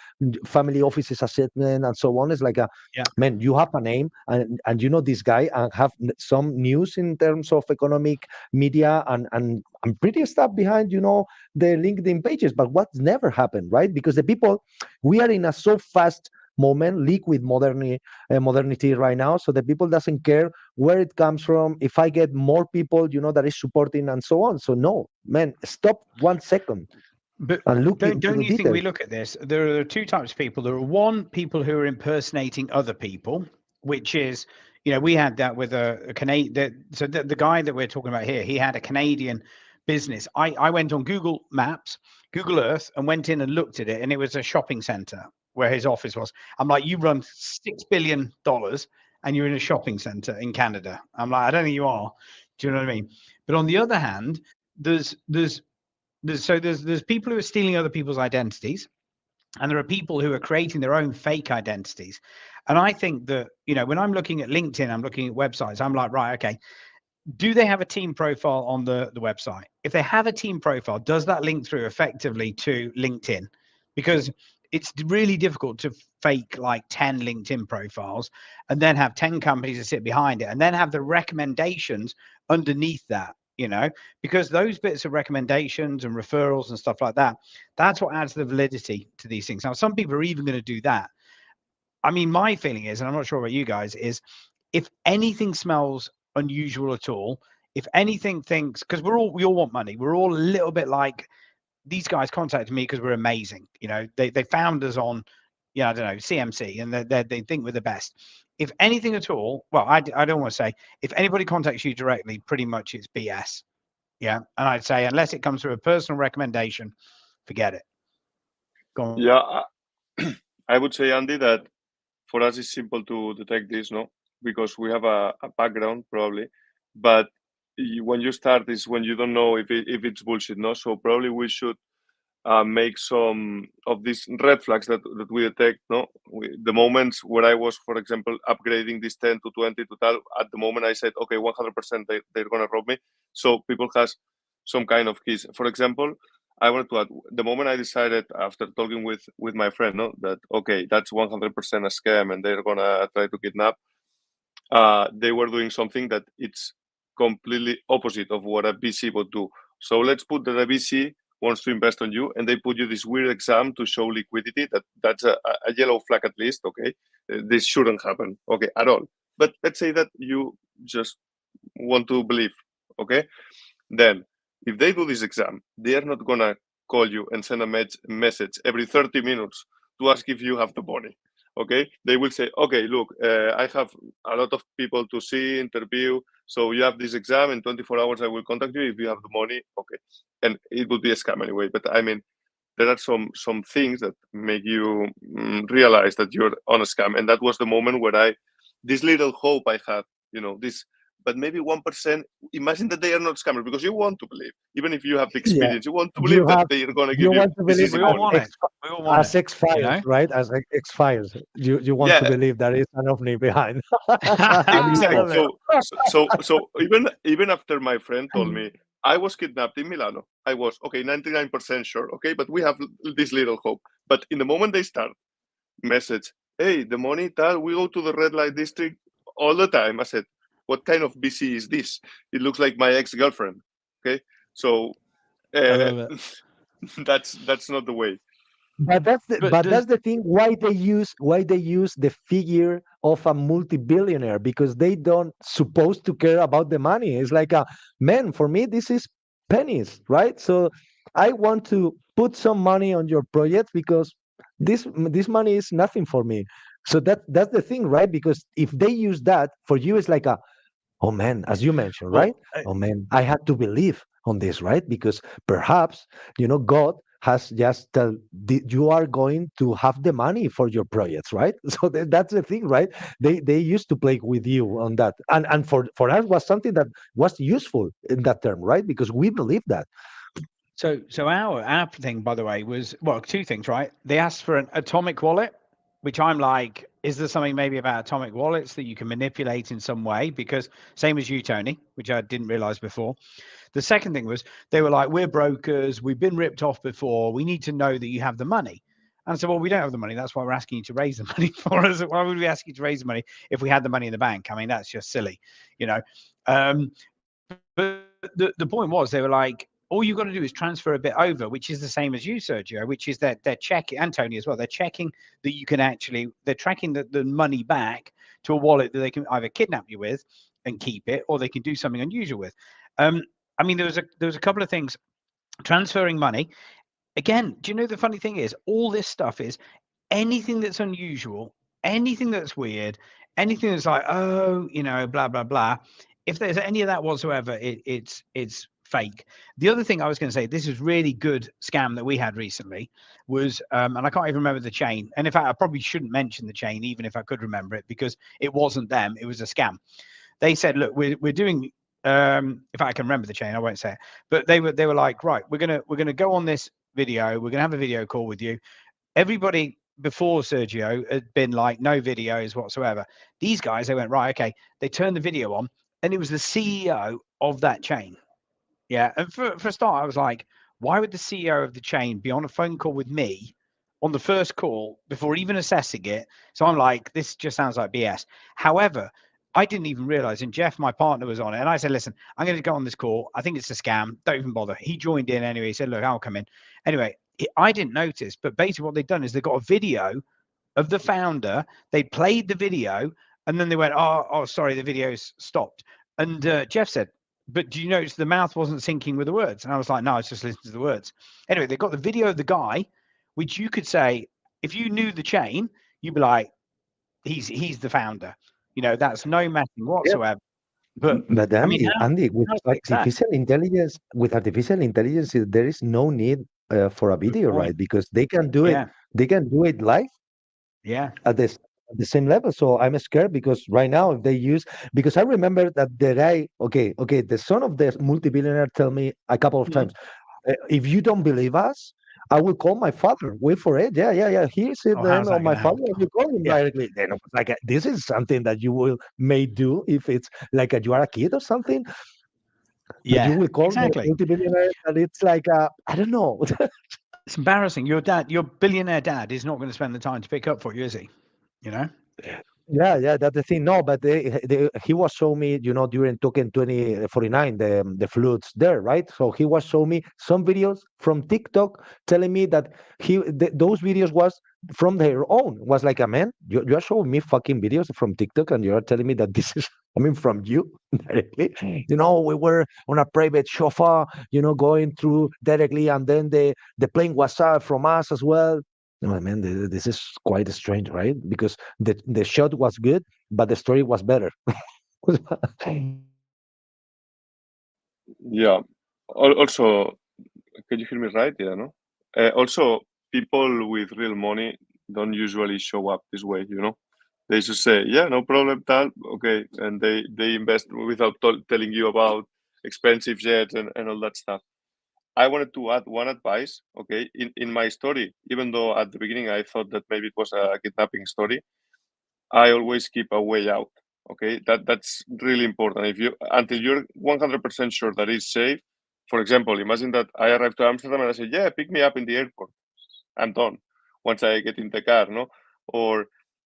family offices assessment and so on. It's like Yeah. man, you have a name and you know this guy and have some news in terms of economic media and pretty stuff behind, the LinkedIn pages. But what's never happened, right? Because the people, we are in a so fast moment, liquid modernity right now. So the people doesn't care where it comes from. If I get more people, that is supporting and so on. So no, man, stop 1 second But and look into don't the you think we details. look at this? There are 2 types of people. There are people who are impersonating other people, which is, you know, we had that with a Canadian. So the guy that we're talking about here, he had a Canadian business. I went on Google Maps, Google Earth, and went in and looked at it, and it was a shopping center where his office was. I'm like, you run $6 billion, and you're in a shopping center in Canada. I'm like, I don't think you are. Do you know what I mean? But on the other hand, there's people who are stealing other people's identities, and there are people who are creating their own fake identities. And I think that, you know, when I'm looking at LinkedIn, I'm looking at websites, I'm like, right, okay, do they have a team profile on the website? If they have a team profile, does that link through effectively to LinkedIn? Because it's really difficult to fake like 10 LinkedIn profiles and then have 10 companies that sit behind it and then have the recommendations underneath that, you know, because those bits of recommendations and referrals and stuff like that, that's what adds the validity to these things. Now, some people are even going to do that. I mean, my feeling is, and I'm not sure about you guys, is if anything smells unusual at all, if anything thinks, because we all want money, we're all a little bit like, these guys contacted me because we're amazing. You know, they found us on, I don't know, CMC, and they think we're the best. If anything at all, well, I don't want to say, if anybody contacts you directly, pretty much it's BS. Yeah. And I'd say, unless it comes through a personal recommendation, forget it. Go on. Yeah, I would say, Andy, that for us it's simple to detect this, no, because we have a background probably, but when you start is when you don't know if it's bullshit, no. So probably we should make some of these red flags that we detect. No, the moments where I was, for example, upgrading this 10 to 20 to tal, at the moment I said, okay, 100% they're gonna rob me. So people has some kind of keys. For example, I wanted to add the moment I decided after talking with my friend, no, that okay, that's 100% a scam and they're gonna try to kidnap. They were doing something that it's completely opposite of what a VC would do. So let's put that a VC wants to invest on you, and they put you this weird exam to show liquidity. That's a yellow flag at least. Okay, this shouldn't happen. Okay, at all. But let's say that you just want to believe. Okay, then if they do this exam, they are not gonna call you and send a message every 30 minutes to ask if you have the money. Okay, they will say, okay, look, I have a lot of people to see, interview, so you have this exam in 24 hours. I will contact you if you have the money. Okay, and it would be a scam anyway. But I mean, there are some things that make you realize that you're on a scam, and that was the moment where I this little hope I had, this. But maybe 1%. Imagine that they are not scammers because you want to believe, even if you have the Yeah, experience, you want to you believe that have they are going to you give you want to this believe easy We all money. want it. We all want it. As X You Files, know. right? As X Files, you want to Yeah, believe there is an ovni behind, and you exactly. tell Love them. it. So even after my friend told Mhm. me I was kidnapped in Milano, I was okay, 99% sure. Okay, but we have this little hope. But in the moment they start message, hey, the money tal, we go to the red light district all the time. I said, what kind of BC is this? It looks like my ex-girlfriend. Okay, so I uh, love it. that's not the way. But That's the thing why they use the figure of a multi-billionaire, because they don't supposed to care about the money. It's like a man, for me this is pennies, right? So I want to put some money on your project because this money is nothing for me. So that's the thing, right? Because if they use that for you, it's like a, oh man, as you mentioned, right? well, Oh man, I had to believe on this, right? Because perhaps, God has just tell you are going to have the money for your projects, right? So that's the thing, right? They used to play with you on that, and for us was something that was useful in that term, right? Because we believe that. so our thing, by the way, was well, two things, right? They asked for an atomic wallet, which I'm like, is there something maybe about atomic wallets that you can manipulate in some way? Because same as you, Tony, which I didn't realize before. The second thing was they were like, we're brokers, we've been ripped off before, we need to know that you have the money. And I said, well, we don't have the money. That's why we're asking you to raise the money for us. Why would we ask you to raise the money if we had the money in the bank? I mean, that's just silly, you know. But the point was, they were like, all you got to do is transfer a bit over, which is the same as you, Sergio, which is that they're checking, and Tony as well, they're checking that you can actually, they're tracking the money back to a wallet that they can either kidnap you with and keep it, or they can do something unusual with. Um, I mean, there was a couple of things. Transferring money. Again, do you know the funny thing is, all this stuff is anything that's unusual, anything that's weird, anything that's like, oh, blah blah blah. If there's any of that whatsoever, it's fake. The other thing I was going to say, this is really good scam that we had recently was, and I can't even remember the chain. And in fact, I probably shouldn't mention the chain, even if I could remember it, because it wasn't them. It was a scam. They said, look, we're doing. If I can remember the chain, I won't say it. But they were like, right, we're gonna go on this video. We're gonna have a video call with you. Everybody before Sergio had been like, no videos whatsoever. These guys, they went, right, okay. They turned the video on, and it was the CEO of that chain. Yeah. And for a start, I was like, why would the CEO of the chain be on a phone call with me on the first call before even assessing it? So I'm like, this just sounds like BS. However, I didn't even realize, and Jeff, my partner, was on it. And I said, listen, I'm going to go on this call. I think it's a scam. Don't even bother. He joined in anyway. He said, look, I'll come in. Anyway, I didn't notice, but basically what they've done is they've got a video of the founder. They played the video, and then they went, oh, sorry, the video's stopped. And Jeff said, but do you notice the mouth wasn't syncing with the words? And I was like, no, it's just listening to the words. Anyway, they got the video of the guy, which you could say, if you knew the chain, you'd be like, he's the founder. That's no messing whatsoever. But But I mean, Andy, how to fix that? with artificial intelligence, there is no need for a Good video, point. right? Because they can do it. Yeah, They can do it live yeah. at the same level. So I'm scared because right now, if they use, because I remember that the guy, okay, the son of the multi-billionaire tell me a couple of Mhm. times, if you don't believe us, I will call my father. Wait for it. Yeah, yeah, yeah. Here's the Oh, name how's of that going my to father. help? I will call him Yeah. directly. Then I was like, this is something that you will may do if it's like you are a kid or something. That you Yeah, will call the exactly. multimillionaire. That it's like I don't know. It's embarrassing. Your billionaire dad is not going to spend the time to pick up for you, is he? You know? Yeah, yeah, that's the thing. No, but he was showing me, during Token 2049, the floods there, right? So he was showing me some videos from TikTok telling me that those videos was from their own. Was like, a man, you are showing me fucking videos from TikTok, and you are telling me that this is coming from you directly. We were on a private chauffeur, going through directly, and then the plane was from us as well. No, man, this is quite strange, right? Because the shot was good, but the story was better. Yeah. Also, can you hear me right? Yeah, no. Also, people with real money don't usually show up this way. They just say, "Yeah, no problem, tal, okay," and they invest without telling you about expensive jets and all that stuff. I wanted to add one advice. Okay, in my story, even though at the beginning I thought that maybe it was a kidnapping story, I always keep a way out. Okay, that's really important. If you until you're 100% sure that it's safe. For example, imagine that I arrive to Amsterdam and I say, "Yeah, pick me up in the airport." I'm done once I get in the car, no? Or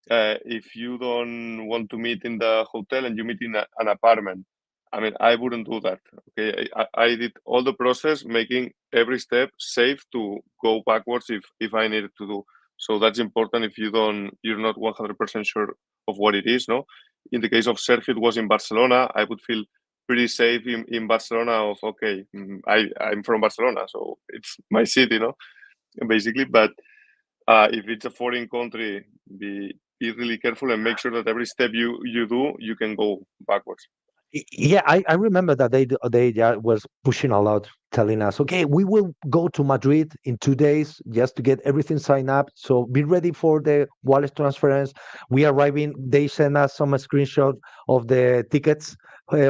if you don't want to meet in the hotel and you meet in an apartment, I mean, I wouldn't do that. Okay, I did all the process, making every step safe to go backwards if I needed to do. So that's important. If you're not 100% sure of what it is, no. In the case of Sergio, it was in Barcelona. I would feel pretty safe in Barcelona. Of okay, I'm from Barcelona, so it's my city, no, basically. But if it's a foreign country, be really careful and make sure that every step you do, you can go backwards. Yeah, I remember that they was pushing a lot, telling us, okay, we will go to Madrid in 2 days just to get everything signed up. So be ready for the wallet transference. We arriving. They sent us some screenshot of the tickets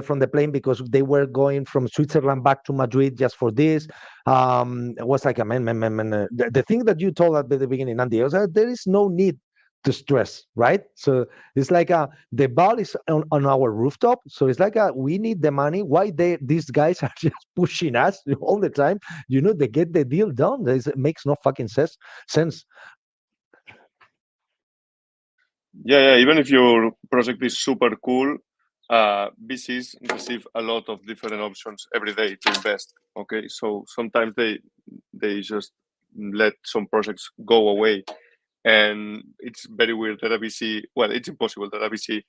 from the plane because they were going from Switzerland back to Madrid just for this. It was like a man, man, man, man. The thing that you told at the beginning, Andy, was that there is no need to stress, right? So it's like the ball is on our rooftop, so it's like we need the money. Why these guys are just pushing us all the time? They get the deal done. It makes no fucking sense. Yeah. Even if your project is super cool, VCs receive a lot of different options every day to invest. Okay, so sometimes they just let some projects go away, and it's very weird that a VC. Well, it's impossible that a VC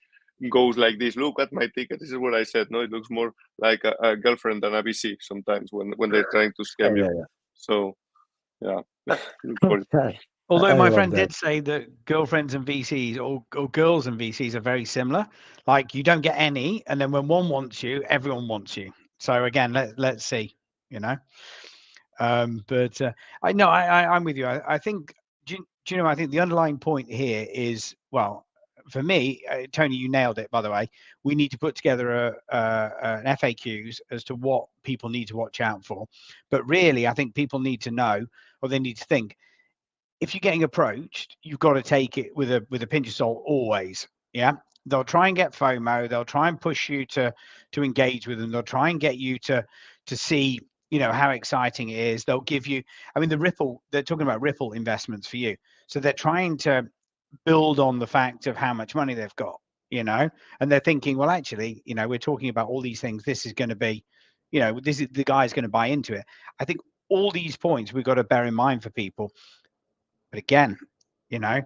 goes like this. Look at my ticket. This is what I said. No, it looks more like a girlfriend than a VC sometimes when they're trying to Yeah, scam you. yeah, So yeah, look for it. yeah. Although I my love friend that. did say that girlfriends and VCs or girls and VCs are very similar. Like you don't get any, and then when one wants you, everyone wants you. So again, let's see, you know. But I know I'm with you. I think do you know? I think the underlying point here is well, for me, Tony, you nailed it. By the way, we need to put together an FAQs as to what people need to watch out for. But really, I think people need to know or they need to think if you're getting approached, you've got to take it with a pinch of salt always. Yeah. They'll try and get FOMO. They'll try and push you to engage with them. They'll try and get you to see, how exciting it is. They'll give you, I mean, they're talking about ripple investments for you. So they're trying to build on the fact of how much money they've got, and they're thinking, well, actually, we're talking about all these things. This is going to be, this is the guy's going to buy into it. I think all these points we've got to bear in mind for people. But again, you know,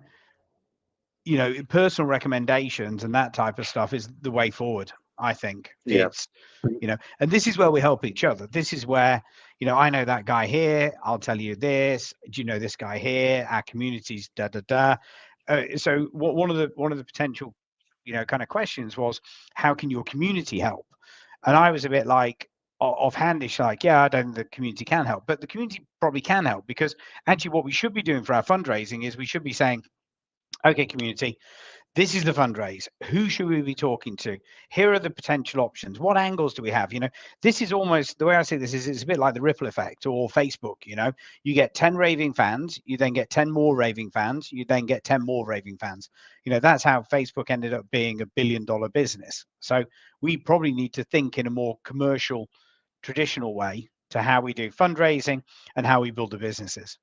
personal recommendations and that type of stuff is the way forward. I think Yeah. it's, and this is where we help each other. This is where, I know that guy here. I'll tell you this. Do you know this guy here? Our communities, da da da. So one of the potential, kind of questions was, how can your community help? And I was a bit like offhandish, like, yeah, I don't think the community can help, but the community probably can help because actually what we should be doing for our fundraising is we should be saying, okay, community, This is the fundraise. Who should we be talking to? Here are the potential options. What angles do we have? This is almost the way I see this is it's a bit like the ripple effect or Facebook. You get 10 raving fans, you then get 10 more raving fans, you then get 10 more raving fans. That's how Facebook ended up being $1 billion business. So we probably need to think in a more commercial, traditional way to how we do fundraising and how we build the businesses.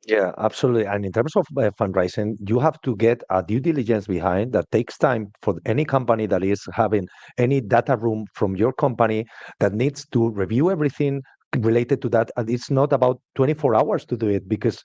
Yeah, absolutely. And in terms of fundraising, you have to get a due diligence behind that takes time for any company that is having any data room from your company that needs to review everything related to that. And it's not about 24 hours to do it because,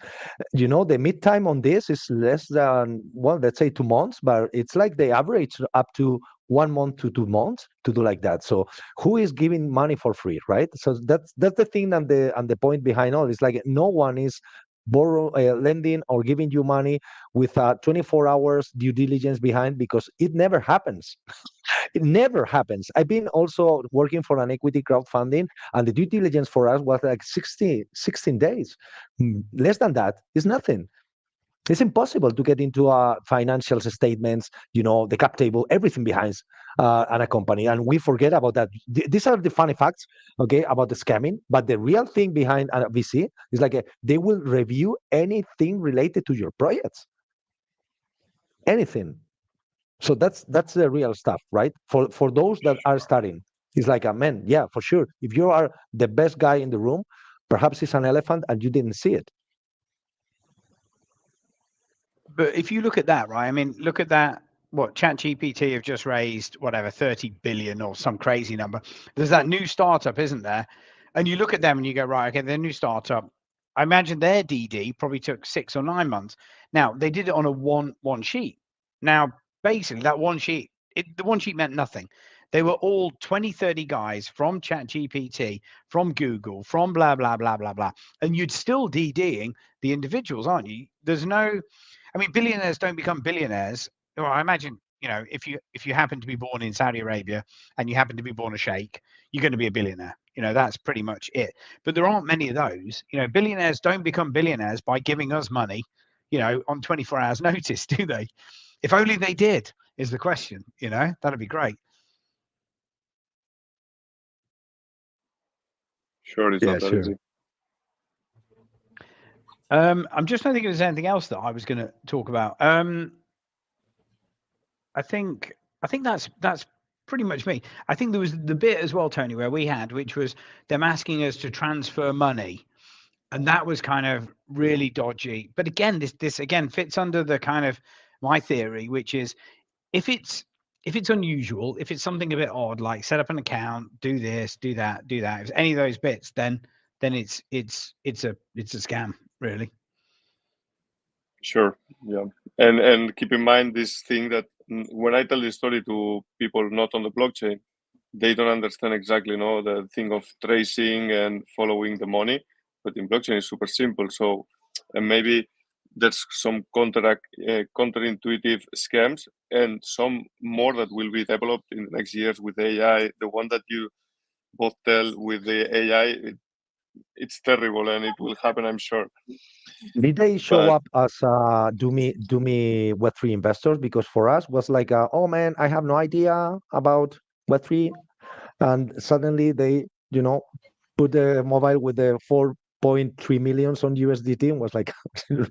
the mid time on this is less than, well, let's say 2 months, but it's like the average up to 1 month to 2 months to do like that. So who is giving money for free, right? So that's the thing and the point behind all. It's like no one is lending or giving you money with 24 hours due diligence behind because it never happens. It never happens. I've been also working for an equity crowdfunding, and the due diligence for us was like 16 days. Less than that is nothing. It's impossible to get into financial statements, the cap table, everything behind and a company. And we forget about that. These are the funny facts, okay, about the scamming. But the real thing behind a VC is like they will review anything related to your projects, anything. So that's the real stuff, right? For those that are starting, it's like, man, yeah, for sure. If you are the best guy in the room, perhaps it's an elephant and you didn't see it. But if you look at that, right? I mean, look at that. What ChatGPT have just raised, whatever, 30 billion or some crazy number. There's that new startup, isn't there? And you look at them and you go, right, okay, their new startup. I imagine their DD probably took 6 or 9 months. Now they did it on a one sheet. Now, basically, that one sheet, the one sheet meant nothing. They were all 20, 30 guys from ChatGPT, from Google, from blah, blah, blah, blah, blah. And you'd still DDing the individuals, aren't you? There's no, I mean, billionaires don't become billionaires. Well, I imagine, if you happen to be born in Saudi Arabia and you happen to be born a sheikh, you're going to be a billionaire. That's pretty much it. But there aren't many of those. Billionaires don't become billionaires by giving us money, on 24 hours notice, do they? If only they did, is the question. That'd be great. Sure, it's Yeah, not that sure. easy. I'm just trying to think if there's anything else that I was going to talk about. I think that's pretty much me. I think there was the bit as well, Tony, where we had, which was them asking us to transfer money, and that was kind of really dodgy. But again, this again fits under the kind of my theory, which is if it's unusual, if it's something a bit odd, like set up an account, do this, do that, do that. If it's any of those bits, then it's a scam, really. Sure, yeah, and keep in mind this thing that when I tell this story to people not on the blockchain, they don't understand exactly, the thing of tracing and following the money. But in blockchain, it's super simple. So, and maybe there's some counterintuitive scams and some more that will be developed in the next years with AI. The one that you both tell with the AI, it's terrible and it will happen, I'm sure. Did they show But up as do me Web3 investors? Because for us was like, oh man, I have no idea about Web3, and suddenly they, put the mobile with the 4.3 millions on USDT and was like,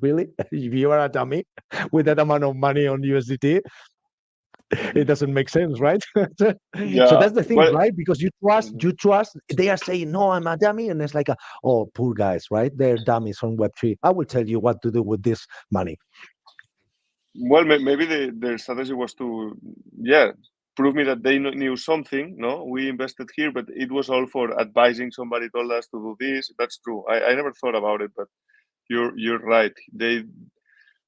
really? If you are a dummy with that amount of money on USDT, it doesn't make sense, right? So yeah, that's the thing, well, right? Because you trust, they are saying, no, I'm a dummy. And it's like, oh, poor guys, right? They're dummies on Web3. I will tell you what to do with this money. maybe their strategy was to, yeah, prove me that they knew something. No, we invested here, but it was all for advising. Somebody told us to do this. That's true. I never thought about it, but you're right. They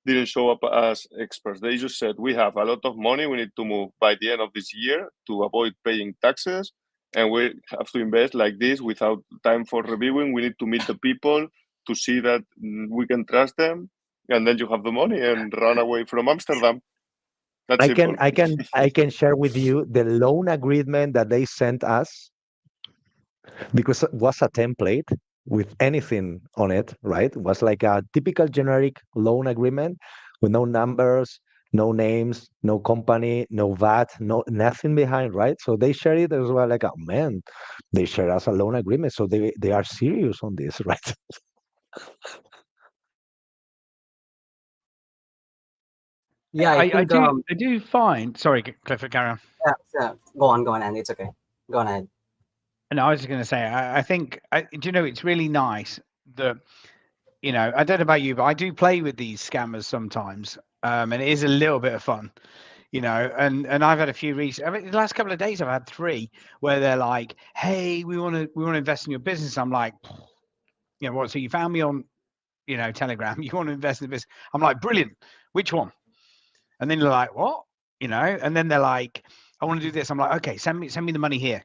didn't show up as experts. They just said, we have a lot of money. We need to move by the end of this year to avoid paying taxes. And we have to invest like this without time for reviewing. We need to meet the people to see that we can trust them. And then you have the money and run away from Amsterdam. That's I can simple. I can I can share with you the loan agreement that they sent us because it was a template with anything on it, right? It was like a typical generic loan agreement with no numbers, no names, no company, no VAT, no nothing behind, right? So they share it as well, like, oh man, they share us a loan agreement, so they are serious on this, right? Yeah, I think I do find. Sorry, Clifford, carry on. yeah, yeah. Go on, Andy. It's okay. Go on ahead. No, I was just going to say, I think, do you know, it's really nice that, I don't know about you, but I do play with these scammers sometimes. And it is a little bit of fun, and I've had a few recent, I mean, the last couple of days I've had three where they're like, hey, we want to invest in your business. I'm like, what? So you found me on, Telegram, you want to invest in this? I'm like, brilliant. Which one? And then they're like, what? And then they're like, I want to do this. I'm like, okay, send me the money here.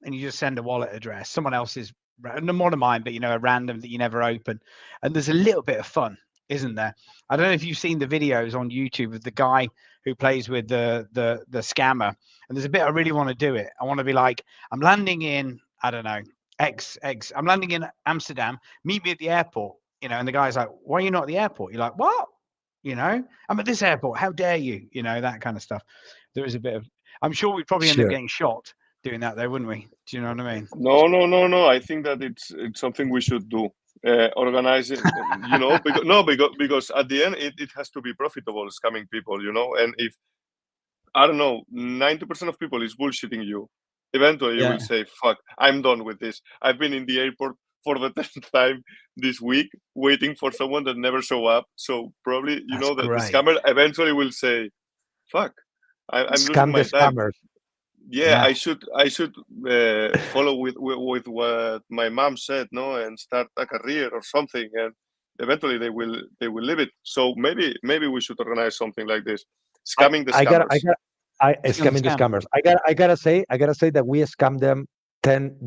And you just send a wallet address, someone else's, not one of mine, but a random that you never open. And there's a little bit of fun, isn't there? I don't know if you've seen the videos on YouTube of the guy who plays with the scammer. And there's a bit I really want to do it. I want to be like, I'm landing in, I don't know, X. I'm landing in Amsterdam. Meet me at the airport. And the guy's like, why are you not at the airport? You're like, what? I'm at this airport. How dare you? That kind of stuff. There is a bit of. I'm sure we'd probably end up Sure. getting shot doing that, though, wouldn't we? Do you know what I mean? No. I think that it's something we should do. Organize it, because no, because at the end it has to be profitable scamming people, and if I don't know, 90% of people is bullshitting you. Eventually, you will Yeah, say, "Fuck, I'm done with this." I've been in the airport for the 10th time this week, waiting for someone that never show up. So probably, that's that the great. scammer eventually will say, "Fuck, I'm losing Scam the my time." scammers. Yeah, Yeah, I should follow with what my mom said, no, and start a career or something, and eventually they will leave it. So maybe we should organize something like this, I scamming the I got I scammers. got I scam, scamming the scam. scammers. I gotta say that we scammed them $10,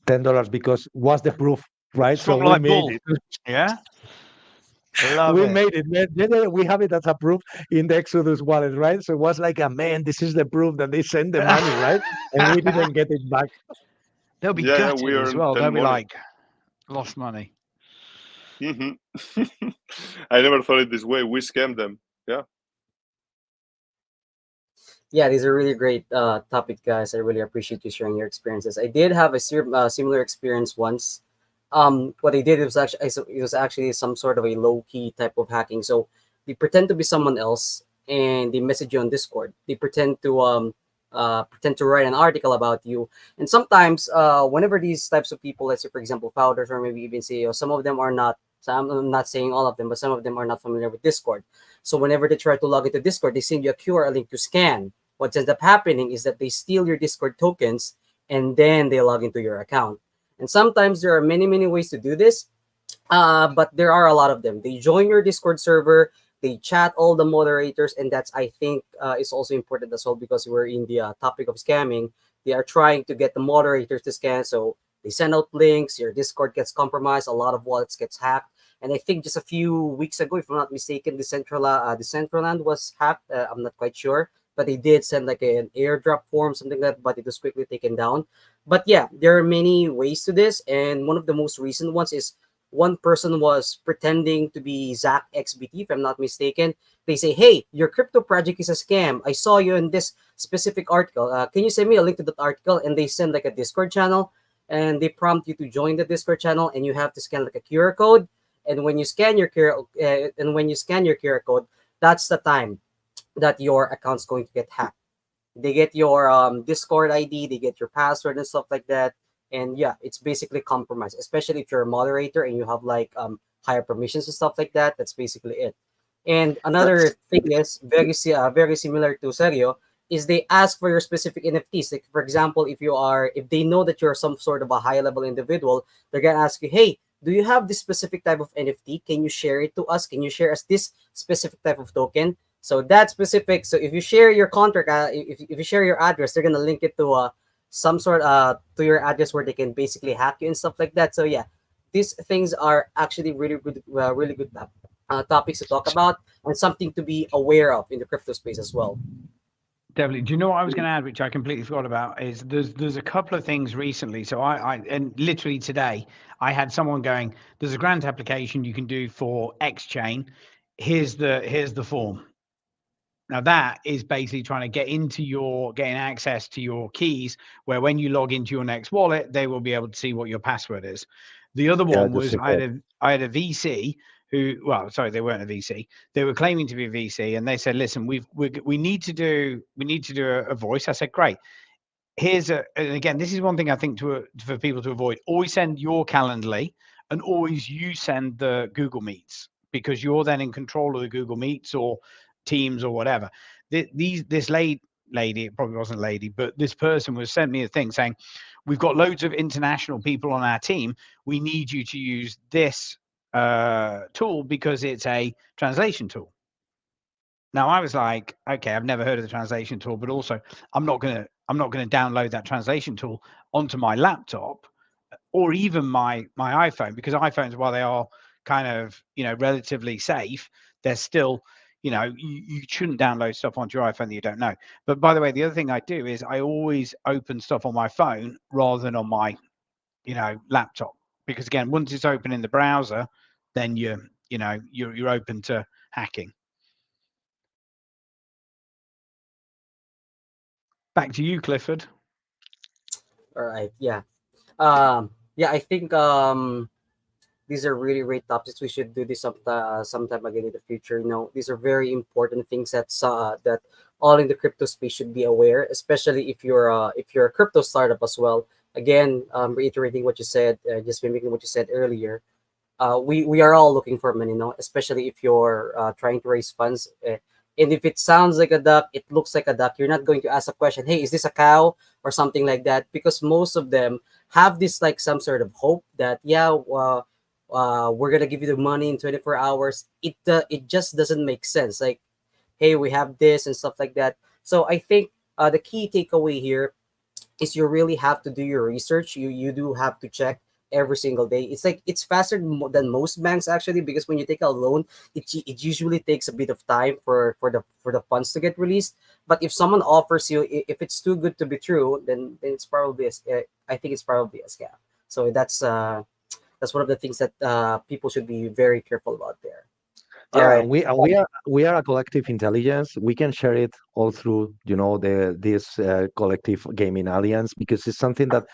$10 because what's the proof, right? So Strong we like made bull. it. Yeah, love We it. made it, man. We have it as a proof in the Exodus wallet, right? So it was like, a man, this is the proof that they sent the money, right? And we didn't get it back. They'll be Yeah, we gutted as earn well. 10 They'll be money. like, lost money. Hmm. I never thought it this way. We scam them. Yeah. Yeah, these are really great topic, guys. I really appreciate you sharing your experiences. I did have a similar experience once. What I did was actually some sort of a low key type of hacking. So they pretend to be someone else and they message you on Discord. They pretend to write an article about you. And sometimes whenever these types of people, let's say for example founders or maybe even CEOs, some of them are not. So I'm not saying all of them, but some of them are not familiar with Discord. So whenever they try to log into Discord, they send you a QR link to scan. What ends up happening is that they steal your Discord tokens and then they log into your account. And sometimes there are many, many ways to do this, but there are a lot of them. They join your Discord server, they chat all the moderators, and that's, I think, is also important as well because we're in the topic of scamming. They are trying to get the moderators to scan, so they send out links, your Discord gets compromised, a lot of wallets gets hacked. And I think just a few weeks ago, if I'm not mistaken, Decentraland was hacked. I'm not quite sure, but they did send like an airdrop form, something like that, but it was quickly taken down. But yeah, there are many ways to this, and one of the most recent ones is one person was pretending to be Zach XBT, if I'm not mistaken. They say, "Hey, your crypto project is a scam. I saw you in this specific article. Can you send me a link to that article?" And they send like a Discord channel, and they prompt you to join the Discord channel, and you have to scan like a QR code. And when you scan your QR code, that's the time that your account's going to get hacked. They get your Discord ID, they get your password and stuff like that. And yeah, it's basically compromised, especially if you're a moderator and you have like higher permissions and stuff like that. That's basically it. And That's another thing is very similar to Sergio is they ask for your specific NFTs. Like for example, if they know that you're some sort of a high level individual, they're gonna ask you, "Hey, do you have this specific type of NFT? Can you share it to us? Can you share us this specific type of token?" So that specific. So if you share your contract, if you share your address, they're gonna link it to some sort to your address where they can basically hack you and stuff like that. So yeah, these things are actually really good topics to talk about and something to be aware of in the crypto space as well. Definitely. Do you know what I was going to add, which I completely forgot about? Is there's a couple of things recently. So I and literally today I had someone going, "There's a grant application you can do for X chain. Here's the form." Now that is basically trying to getting access to your keys, where when you log into your next wallet, they will be able to see what your password is. The other Yeah, one the was secret. I had a VC who, well, sorry, they weren't a VC. They were claiming to be a VC, and they said, "Listen, we need to do a voice." I said, "Great. Here's a," and again, this is one thing I think for people to avoid. Always send your Calendly, and always you send the Google Meets, because you're then in control of the Google Meets or Teams or whatever. This lady, it probably wasn't a lady, but this person was sent me a thing saying, "We've got loads of international people on our team. We need you to use this tool because it's a translation tool." Now I was like, okay, I've never heard of the translation tool, but also I'm not gonna download that translation tool onto my laptop or even my iPhone, because iPhones, while they are kind of, relatively safe, they're still, you shouldn't download stuff onto your iPhone that you don't know. But by the way, the other thing I do is I always open stuff on my phone rather than on my, laptop, because again, once it's open in the browser, then you're open to hacking. Back to you, Clifford. All right. Yeah. Yeah. I think these are really great topics. We should do this sometime again in the future. These are very important things that all in the crypto space should be aware, especially if you're a crypto startup as well. Again, reiterating what you said, just mimicking what you said earlier. We are all looking for money, especially if you're trying to raise funds. And if it sounds like a duck, it looks like a duck, you're not going to ask a question, hey, is this a cow or something like that? Because most of them have this like some sort of hope that, yeah, we're going to give you the money in 24 hours. It just doesn't make sense. Like, hey, we have this and stuff like that. So I think the key takeaway here is you really have to do your research. You do have to check every single day. It's like it's faster than most banks actually, because when you take a loan, it usually takes a bit of time for the funds to get released. But if someone offers you, if it's too good to be true, then it's probably I think it's probably a scam. So that's one of the things that people should be very careful about there. All Yeah, right. and we are a collective intelligence. We can share it all through, this collective gaming alliance, because it's something that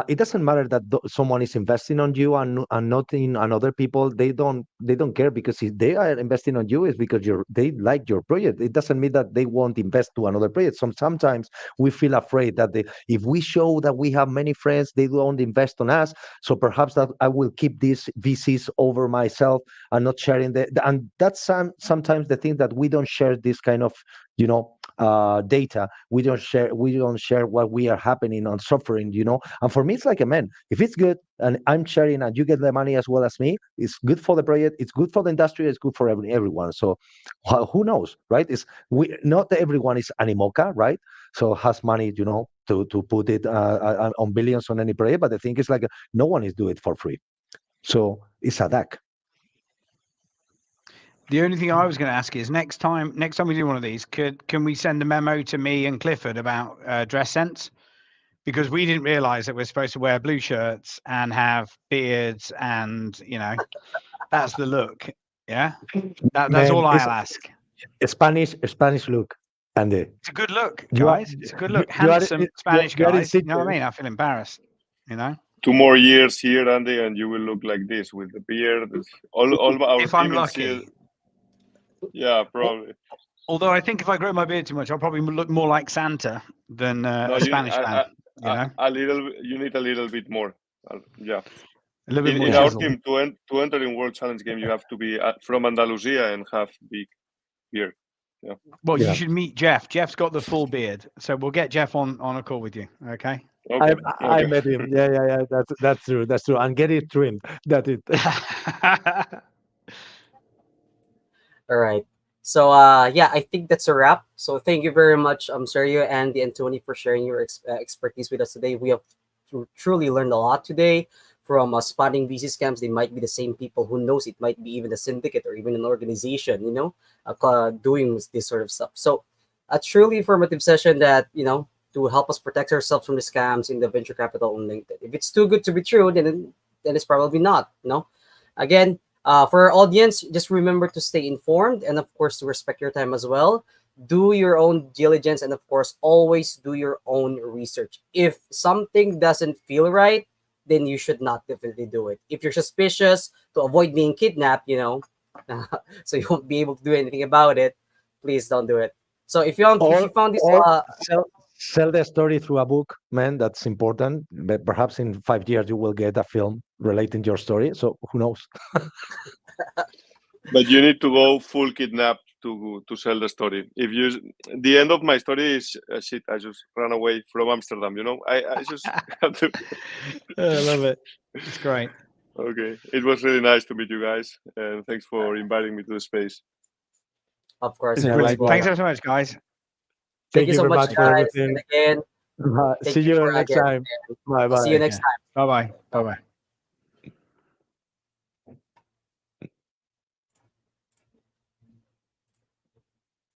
it doesn't matter that someone is investing on you and not in another people. They don't care, because if they are investing on you, it's because they like your project. It doesn't mean that they won't invest to another project. Sometimes we feel afraid that if we show that we have many friends, they won't invest on us. So perhaps that I will keep these VCs over myself and not sharing and that's sometimes the thing, that we don't share this kind of data. We don't share what we are happening on suffering. And for me, it's like, a man, if it's good and I'm sharing and you get the money as well as me, it's good for the project, it's good for the industry, it's good for everyone. So who knows, right? It's we Not everyone is animoca, right? So has money, to put it on billions on any project. But the thing is, like, no one is doing it for free. So it's a DAC. The only thing I was going to ask is, next time we do one of these, can we send a memo to me and Clifford about dress sense? Because we didn't realize that we're supposed to wear blue shirts and have beards, and that's the look. Yeah, that's Man, all I'll it's ask. a Spanish look, and It's a good look, you are guys. It's a good you, look. you are Handsome Spanish you are in guys. You know what I situ. mean? I feel embarrassed. You know, 2 more years here, Andy, and you will look like this with the beard. All our if I'm team is here. lucky. Yeah, Al- probably. Although I think if I grow my beard too much, I'll probably look more like Santa than No, a Spanish man. a little. You need a little bit more. Yeah. A little bit more In Yeah. our chisel. team, to enter in World Challenge game, you have to be from Andalusia and have big beard. Yeah. Well, you Yeah. should meet Jeff. Jeff's got the full beard, so we'll get Jeff on a call with you. Okay. I Okay. I Okay. met him. Yeah, yeah, yeah. That's true. That's true. And get it trimmed. That's it. All right. So yeah, I think that's a wrap. So thank you very much, Sergio, Andy, and Tony, for sharing your expertise with us today. We have truly learned a lot today from spotting VC scams. They might be the same people. Who knows? It might be even a syndicate or even an organization. Doing this sort of stuff. So a truly informative session that to help us protect ourselves from the scams in the venture capital on LinkedIn. If it's too good to be true, then it's probably not. Again, for our audience, just remember to stay informed and, of course, to respect your time as well. do your own diligence, and of course, always do your own research. If something doesn't feel right, then you should not definitely do it. If you're suspicious to avoid being kidnapped, so you won't be able to do anything about it, please don't do it. So if you found this Or sell the story through a book, man. That's important. But perhaps in 5 years you will get a film relating to your story. So who knows? But you need to go full kidnap to sell the story. If you, the end of my story is shit. I just ran away from Amsterdam. I just have to. I love it. It's great. Okay, it was really nice to meet you guys, and thanks for inviting me to the space. of course, It's Yeah, you're most brilliant. likewise. Thanks welcome. ever so much, guys. Thank Thank you you so very much, much for guys. everything. And again, See thank you you for next again. time. Bye I'll see you bye. next Yeah. time. Bye bye. Bye bye.